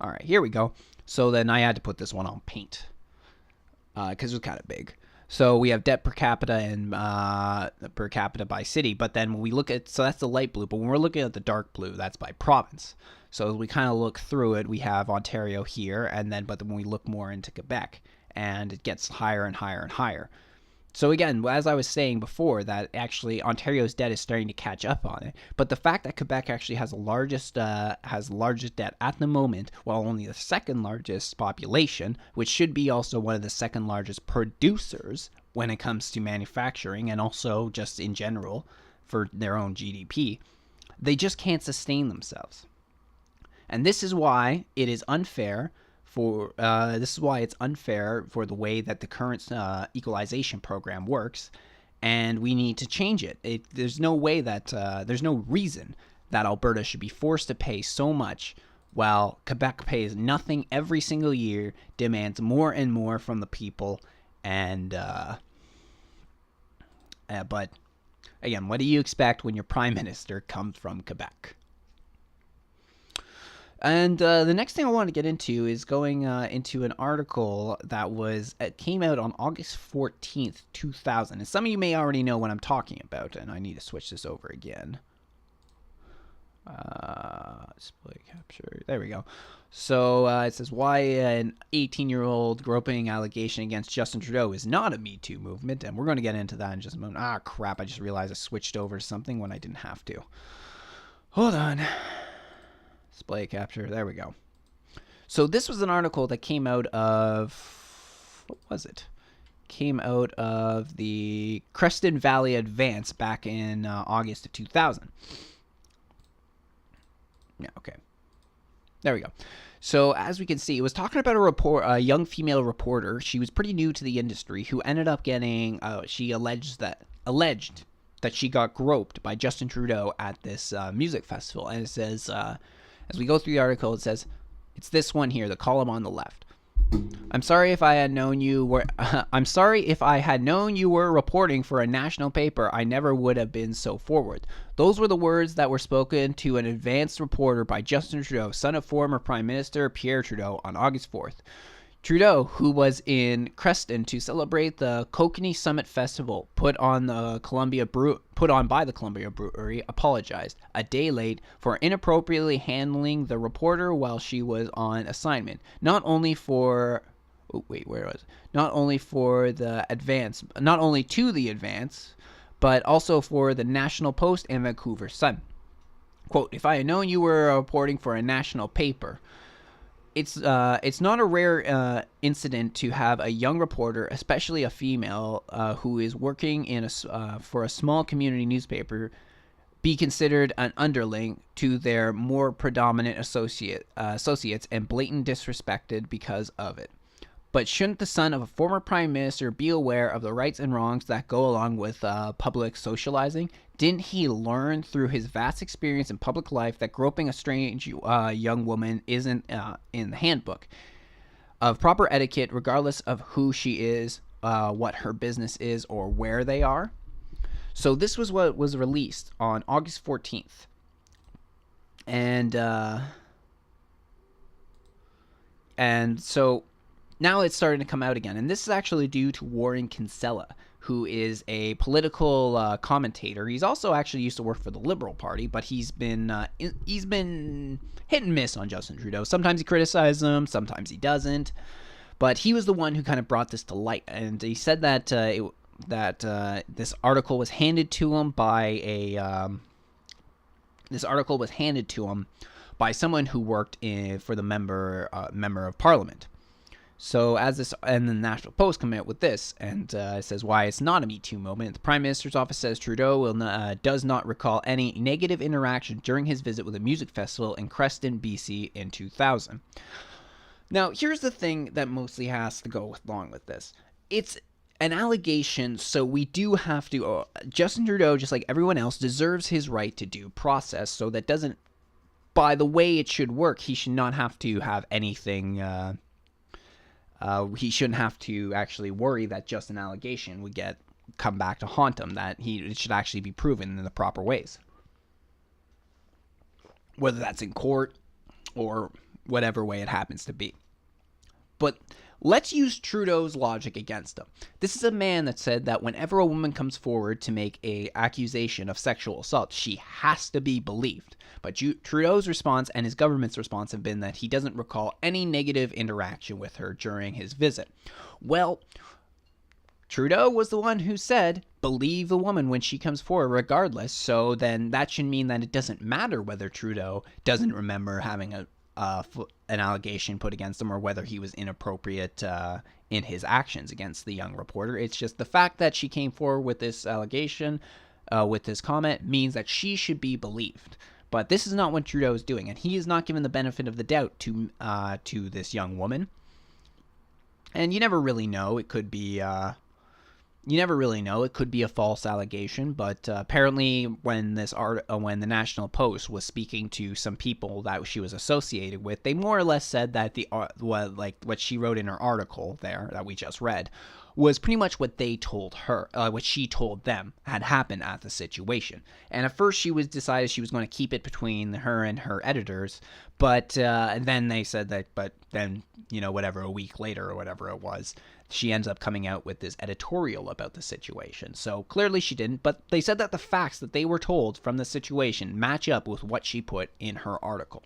All right, here we go. So then I had to put this one on paint because it was kind of big. So we have debt per capita and per capita by city. But then when we look at, so that's the light blue. But when we're looking at the dark blue, that's by province. So as we kind of look through it, we have Ontario here. And then, but then when we look more into Quebec, and it gets higher and higher and higher. So again, as I was saying before, that actually Ontario's debt is starting to catch up on it. But the fact that Quebec actually has the largest debt at the moment, while only the second largest population, which should be also one of the second largest producers when it comes to manufacturing and also just in general for their own GDP, they just can't sustain themselves. And this is why it is unfair for the way that the current equalization program works, and we need to change it. There's no reason that Alberta should be forced to pay so much while Quebec pays nothing every single year, demands more and more from the people, and but again, what do you expect when your prime minister comes from Quebec? And the next thing I want to get into is going into an article that came out on August 14th, 2000. And some of you may already know what I'm talking about, and I need to switch this over again. Display capture. There we go. So it says, why an 18-year-old groping allegation against Justin Trudeau is not a Me Too movement. And we're going to get into that in just a moment. Ah, crap. I just realized I switched over to something when I didn't have to. Hold on. Display capture. There we go. So this was an article that came out of, what was it? Came out of the Creston Valley Advance back in August of 2000. Yeah, okay. There we go. So as we can see, it was talking about a young female reporter. She was pretty new to the industry who ended up getting, she alleged that she got groped by Justin Trudeau at this music festival. And it says, as we go through the article, it says, it's this one here, the column on the left. I'm sorry if I had known you were reporting for a national paper, I never would have been so forward. Those were the words that were spoken to an advanced reporter by Justin Trudeau, son of former Prime Minister Pierre Trudeau, on August 4th. Trudeau, who was in Creston to celebrate the Kokanee Summit Festival put on by the Columbia Brewery, apologized a day late for inappropriately handling the reporter while she was on assignment. Not only to the Advance, but also for the National Post and Vancouver Sun. Quote, if I had known you were reporting for a national paper, it's not a rare incident to have a young reporter, especially a female, who is working for a small community newspaper, be considered an underling to their more predominant associates and blatant disrespected because of it. But shouldn't the son of a former prime minister be aware of the rights and wrongs that go along with public socializing? Didn't he learn through his vast experience in public life that groping a strange young woman isn't in the handbook of proper etiquette, regardless of who she is, what her business is, or where they are? So this was what was released on August 14th. And so now it's starting to come out again. And this is actually due to Warren Kinsella, who is a political commentator. He's also actually used to work for the Liberal Party, but he's been hit and miss on Justin Trudeau. Sometimes he criticizes him, sometimes he doesn't. But he was the one who kind of brought this to light. And he said that this article was handed to him by someone who worked for the member of Parliament. So and the National Post come out with this, and it says why it's not a Me Too moment. The Prime Minister's office says Trudeau does not recall any negative interaction during his visit with a music festival in Creston, BC in 2000. Now, here's the thing that mostly has to go along with this. It's an allegation, so we do have to... Justin Trudeau, just like everyone else, deserves his right to due process, so that doesn't... By the way it should work, he should not have to have anything... he shouldn't have to actually worry that just an allegation would come back to haunt him, that it should actually be proven in the proper ways. Whether that's in court or whatever way it happens to be. But let's use Trudeau's logic against him. This is a man that said that whenever a woman comes forward to make an accusation of sexual assault, she has to be believed. But Trudeau's response and his government's response have been that he doesn't recall any negative interaction with her during his visit. Well, Trudeau was the one who said, believe the woman when she comes forward regardless, so then that should mean that it doesn't matter whether Trudeau doesn't remember having an allegation put against him or whether he was inappropriate in his actions against the young reporter. It's just the fact that she came forward with this allegation, with this comment, means that she should be believed. But this is not what Trudeau is doing, and he is not given the benefit of the doubt to this young woman. And you never really know. It could be... It could be a false allegation, but apparently when the National Post was speaking to some people that she was associated with, they more or less said that what she wrote in her article there that we just read was pretty much what they told her, what she told them had happened at the situation. And at first she decided she was going to keep it between her and her editors, but then they said that, but then, whatever, a week later or whatever it was, she ends up coming out with this editorial about the situation. So clearly she didn't, but they said that the facts that they were told from the situation match up with what she put in her article.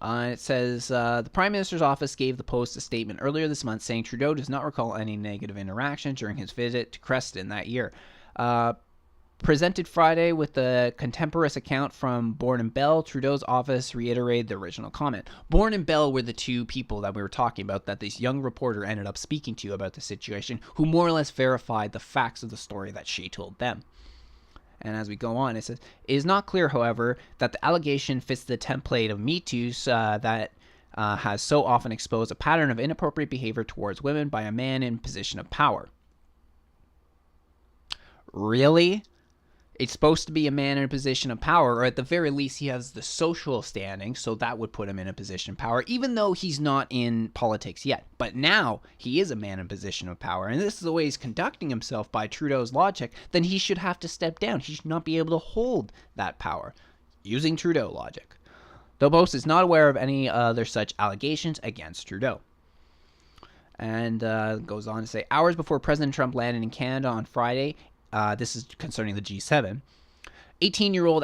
It says, the Prime Minister's office gave the Post a statement earlier this month saying Trudeau does not recall any negative interaction during his visit to Creston that year. Presented Friday with the contemporaneous account from Bourne and Bell, Trudeau's office reiterated the original comment. Bourne and Bell were the two people that we were talking about that this young reporter ended up speaking to about the situation, who more or less verified the facts of the story that she told them. And as we go on, it says, it is not clear, however, that the allegation fits the template of Me Too's that has so often exposed a pattern of inappropriate behavior towards women by a man in position of power. Really? It's supposed to be a man in a position of power, or at the very least he has the social standing, so that would put him in a position of power, even though he's not in politics yet. But now he is a man in a position of power, and this is the way he's conducting himself by Trudeau's logic, then he should have to step down. He should not be able to hold that power, using Trudeau logic. The Post is not aware of any other such allegations against Trudeau. And goes on to say, hours before President Trump landed in Canada on Friday, this is concerning the G7. 18-year-old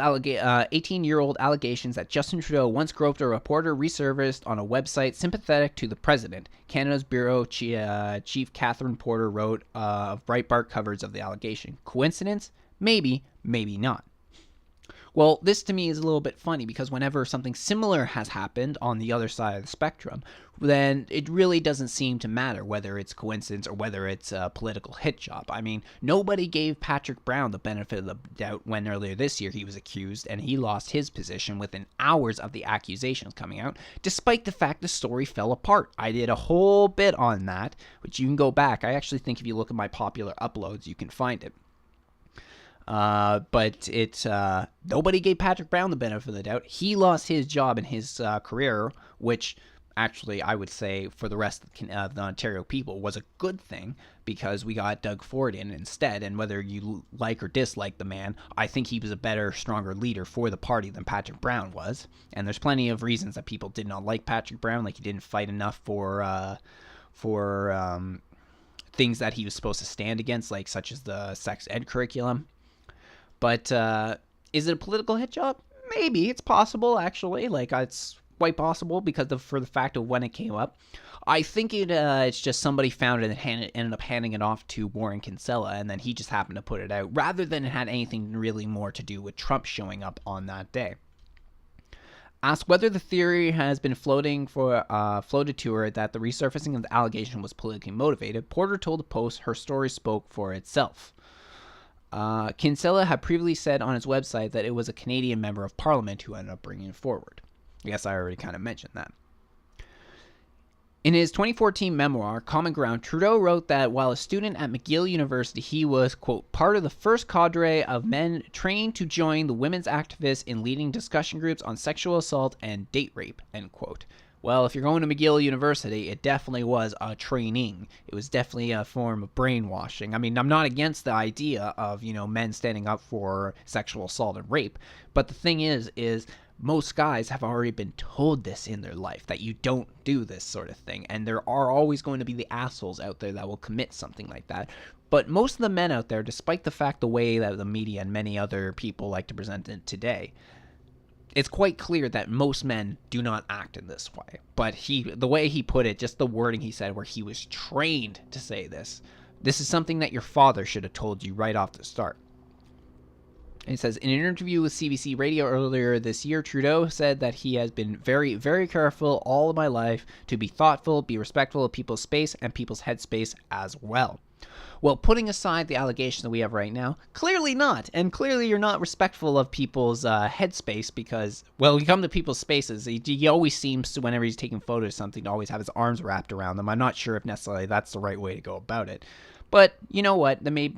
allegations that Justin Trudeau once groped a reporter resurfaced on a website sympathetic to the president. Canada's bureau chief Catherine Porter wrote Breitbart covers of the allegation. Coincidence? Maybe, maybe not. Well, this to me is a little bit funny because whenever something similar has happened on the other side of the spectrum, then it really doesn't seem to matter whether it's coincidence or whether it's a political hit job. I mean, nobody gave Patrick Brown the benefit of the doubt when earlier this year he was accused and he lost his position within hours of the accusations coming out, despite the fact the story fell apart. I did a whole bit on that, which you can go back. I actually think if you look at my popular uploads, you can find it. But nobody gave Patrick Brown the benefit of the doubt. He lost his job and his career, which actually I would say for the rest of the Ontario people was a good thing because we got Doug Ford in instead. And whether you like or dislike the man, I think he was a better, stronger leader for the party than Patrick Brown was. And there's plenty of reasons that people did not like Patrick Brown, like he didn't fight enough for things that he was supposed to stand against, like such as the sex ed curriculum. But is it a political hit job? Maybe. It's possible, actually. Like, it's quite possible because for the fact of when it came up. I think it's just somebody found it and ended up handing it off to Warren Kinsella, and then he just happened to put it out, rather than it had anything really more to do with Trump showing up on that day. Asked whether the theory has been floated to her that the resurfacing of the allegation was politically motivated, Porter told the Post her story spoke for itself. Kinsella had previously said on his website that it was a Canadian member of Parliament who ended up bringing it forward. I guess I already kind of mentioned that. In his 2014 memoir, Common Ground, Trudeau wrote that while a student at McGill University, he was, quote, part of the first cadre of men trained to join the women's activists in leading discussion groups on sexual assault and date rape, end quote. Well, if you're going to McGill University, it definitely was a training. It was definitely a form of brainwashing. I mean, I'm not against the idea of, men standing up for sexual assault and rape. But the thing is most guys have already been told this in their life, that you don't do this sort of thing. And there are always going to be the assholes out there that will commit something like that. But most of the men out there, despite the fact the way that the media and many other people like to present it today, it's quite clear that most men do not act in this way. But the way he put it, just the wording he said, where he was trained to say this is something that your father should have told you right off the start. And he says, in an interview with CBC Radio earlier this year, Trudeau said that he has been very, very careful all of my life to be thoughtful, be respectful of people's space and people's headspace as well. Well, putting aside the allegations that we have right now, clearly not. And clearly you're not respectful of people's headspace because, well, you come to people's spaces, he always seems to, whenever he's taking photos of something, to always have his arms wrapped around them. I'm not sure if necessarily that's the right way to go about it. But you know what? That may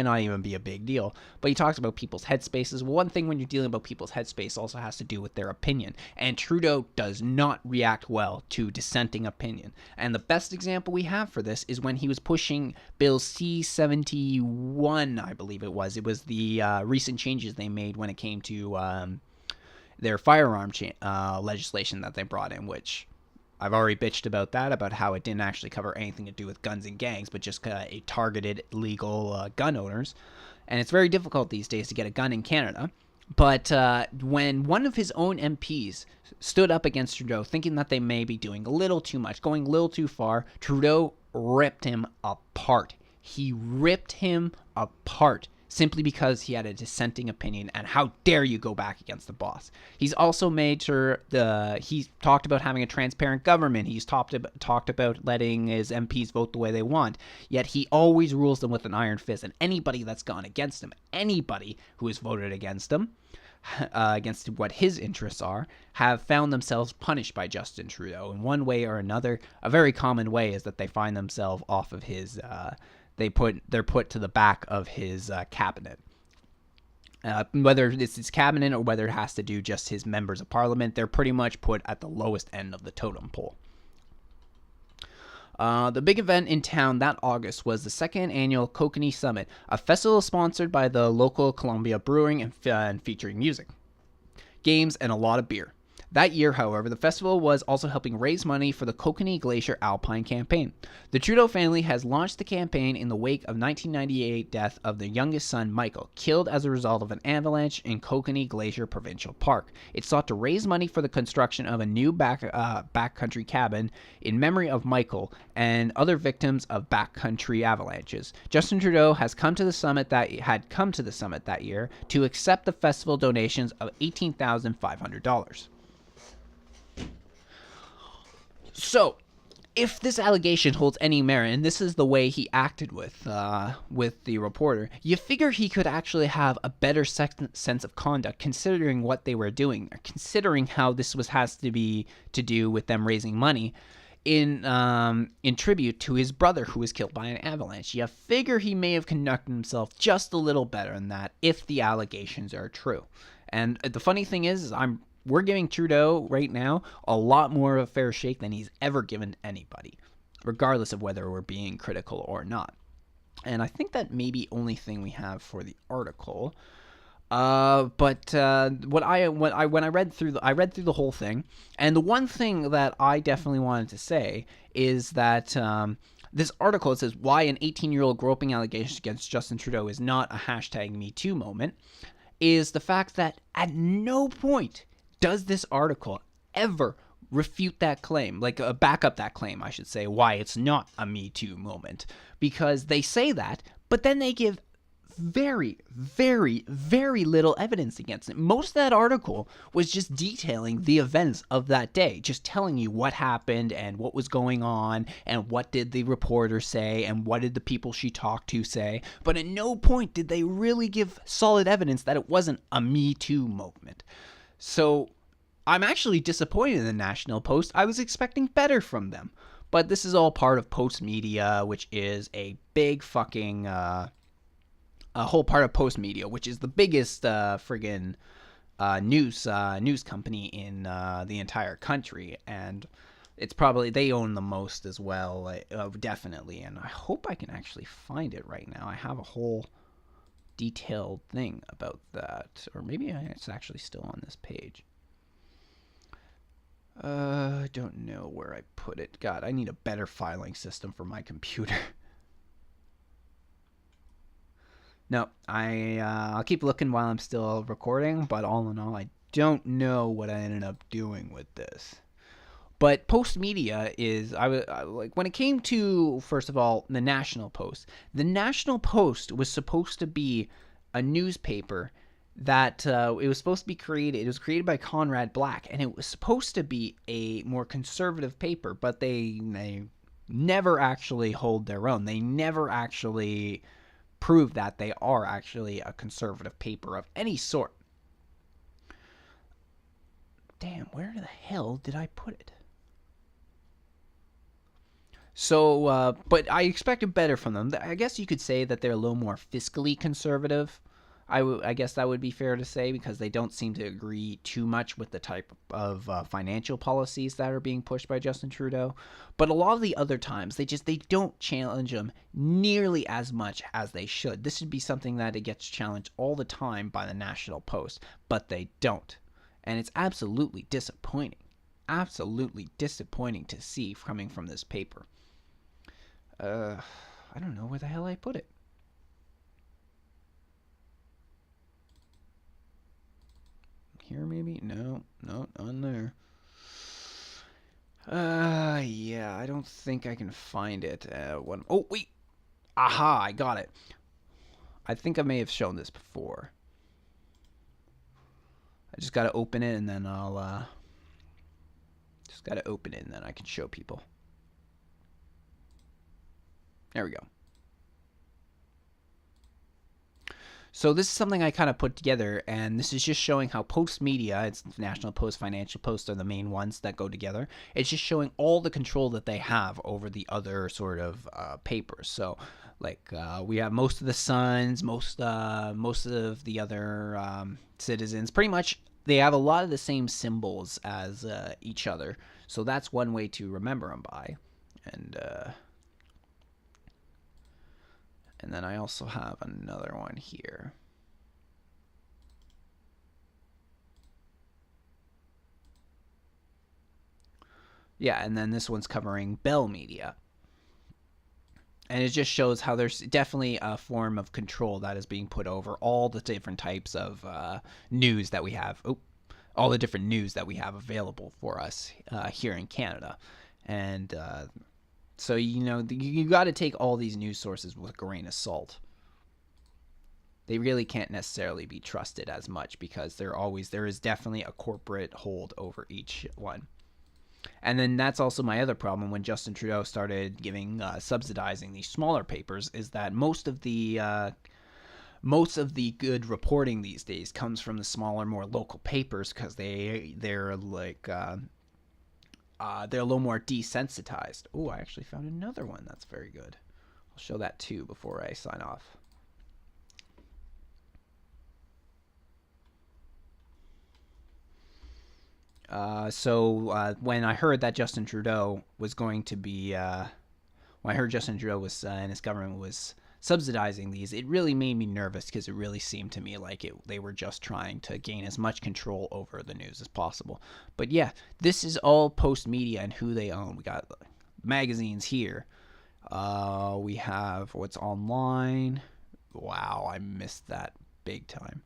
not even be a big deal. But he talks about people's headspaces. Well, one thing when you're dealing about people's headspace also has to do with their opinion. And Trudeau does not react well to dissenting opinion. And the best example we have for this is when he was pushing Bill C-71, I believe it was. It was the recent changes they made when it came to their firearm legislation that they brought in, which I've already bitched about that, about how it didn't actually cover anything to do with guns and gangs, but just it targeted legal gun owners. And it's very difficult these days to get a gun in Canada. But when one of his own MPs stood up against Trudeau, thinking that they may be doing a little too much, going a little too far, Trudeau ripped him apart. He ripped him apart simply because he had a dissenting opinion, and how dare you go back against the boss. He's also made sure he's talked about having a transparent government. He's talked about letting his MPs vote the way they want, yet he always rules them with an iron fist, and anybody that's gone against him, anybody who has voted against him, against what his interests are, have found themselves punished by Justin Trudeau in one way or another. A very common way is that they find themselves off of his they're put to the back of his cabinet. Whether it's his cabinet or whether it has to do just his members of parliament, they're pretty much put at the lowest end of the totem pole. The big event in town that August was the second annual Kokanee Summit, a festival sponsored by the local Columbia Brewing and featuring music, games, and a lot of beer. That year, however, the festival was also helping raise money for the Kokanee Glacier Alpine Campaign. The Trudeau family has launched the campaign in the wake of 1998 death of their youngest son, Michael, killed as a result of an avalanche in Kokanee Glacier Provincial Park. It sought to raise money for the construction of a new backcountry cabin in memory of Michael and other victims of backcountry avalanches. Justin Trudeau had come to the summit that year to accept the festival donations of $18,500. So, if this allegation holds any merit, and this is the way he acted with the reporter, you figure he could actually have a better sense of conduct, considering what they were doing, considering how this has to do with them raising money in tribute to his brother who was killed by an avalanche. You figure he may have conducted himself just a little better than that if the allegations are true. And the funny thing is we're giving Trudeau right now a lot more of a fair shake than he's ever given anybody, regardless of whether we're being critical or not. And I think that may be only thing we have for the article. But when I read through the whole thing, and the one thing that I definitely wanted to say is that this article, it says why an 18-year-old groping allegation against Justin Trudeau is not a #MeToo moment, is the fact that at no point does this article ever refute that claim, back up that claim, I should say, why it's not a Me Too moment. Because they say that, but then they give very, very, very little evidence against it. Most of that article was just detailing the events of that day, just telling you what happened and what was going on and what did the reporter say and what did the people she talked to say. But at no point did they really give solid evidence that it wasn't a Me Too movement. So I'm actually disappointed in the National Post. I was expecting better from them. But this is all part of Post Media, which is a big fucking a whole part of Post Media, which is the biggest friggin' news company in the entire country, and it's probably they own the most as well, definitely. And I hope I can actually find it right now. I have a whole detailed thing about that, or maybe it's actually still on this page. I don't know where I put it. God, I need a better filing system for my computer. No, I'll keep looking while I'm still recording, but all in all, I don't know what I ended up doing with this. But Post Media is, when it came to, first of all, the National Post was supposed to be a newspaper that it was supposed to be created. It was created by Conrad Black, and it was supposed to be a more conservative paper, but they never actually hold their own. They never actually prove that they are actually a conservative paper of any sort. Damn, where the hell did I put it? So, but I expected better from them. I guess you could say that they're a little more fiscally conservative. I guess that would be fair to say, because they don't seem to agree too much with the type of financial policies that are being pushed by Justin Trudeau. But a lot of the other times, they don't challenge them nearly as much as they should. This should be something that it gets challenged all the time by the National Post, but they don't. And it's absolutely disappointing. Absolutely disappointing to see coming from this paper. I don't know where the hell I put it. Here maybe? No, on there. Yeah, I don't think I can find it. Oh, wait! Aha, I got it. I think I may have shown this before. I just gotta open it and then I'll, just gotta open it and then I can show people. There we go. So this is something I kind of put together, and this is just showing how Post Media, it's National Post, Financial Post are the main ones that go together. It's just showing all the control that they have over the other sort of papers. So, we have most of the Suns, most of the other Citizens. Pretty much, they have a lot of the same symbols as each other. So that's one way to remember them by. And then I also have another one here. Yeah, and then this one's covering Bell Media. And it just shows how there's definitely a form of control that is being put over all the different types of news that we have. All the different news that we have available for us here in Canada. And so, you got to take all these news sources with a grain of salt. They really can't necessarily be trusted as much because there is definitely a corporate hold over each one. And then that's also my other problem when Justin Trudeau started subsidizing these smaller papers, is that most of the good reporting these days comes from the smaller, more local papers because they're a little more desensitized. Oh, I actually found another one that's very good. I'll show that too before I sign off. So when I heard that Justin Trudeau was going to be, when I heard Justin Trudeau was and his government was subsidizing these, it really made me nervous because it really seemed to me like they were just trying to gain as much control over the news as possible. But yeah, this is all Post Media and who they own. We got magazines here. We have what's online. Wow, I missed that big time.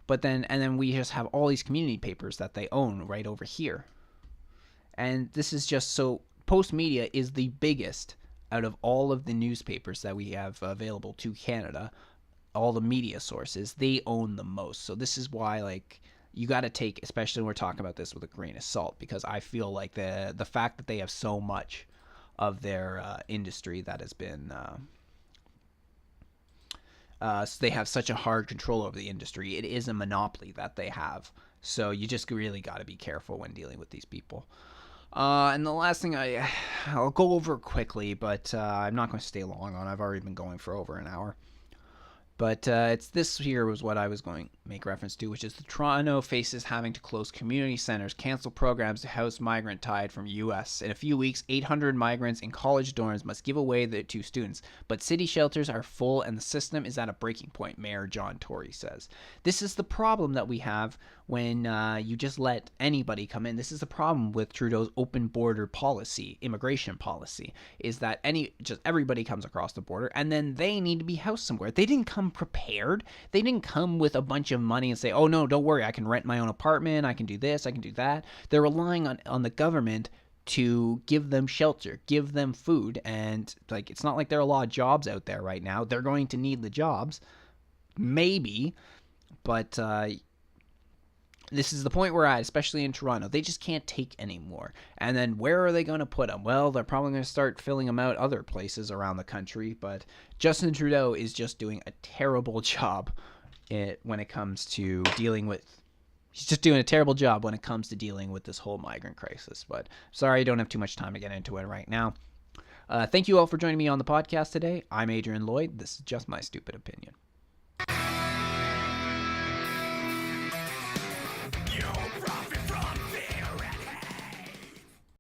But then we just have all these community papers that they own right over here. And this is just so Post Media is the biggest out of all of the newspapers that we have available to Canada. All the media sources, they own the most. So this is why you got to take, especially when we're talking about this, with a grain of salt, because I feel like the fact that they have so much of their industry that has been so they have such a hard control over the industry. It is a monopoly that they have. So you just really got to be careful when dealing with these people. And the last thing I'll go over quickly, but I'm not going to stay long on. I've already been going for over an hour. But it's this here was what I was going to make reference to, which is the Toronto faces having to close community centers, cancel programs to house migrant tide from U.S. In a few weeks, 800 migrants in college dorms must give away to students. But city shelters are full and the system is at a breaking point, Mayor John Tory says. This is the problem that we have when you just let anybody come in. This is the problem with Trudeau's open border policy, immigration policy, is that everybody comes across the border and then they need to be housed somewhere. They didn't come prepared. They didn't come with a bunch of money and say, oh no, don't worry, I can rent my own apartment, I can do this, I can do that. They're relying on the government to give them shelter, give them food, and it's not like there are a lot of jobs out there right now. They're going to need the jobs, maybe, but this is the point we're at, especially in Toronto. They just can't take anymore. And then where are they going to put them? Well, they're probably going to start filling them out other places around the country. But Justin Trudeau is just doing a terrible job when it comes to dealing with... He's just doing a terrible job when it comes to dealing with this whole migrant crisis. But sorry, I don't have too much time to get into it right now. Thank you all for joining me on the podcast today. I'm Adrian Lloyd. This is just my stupid opinion.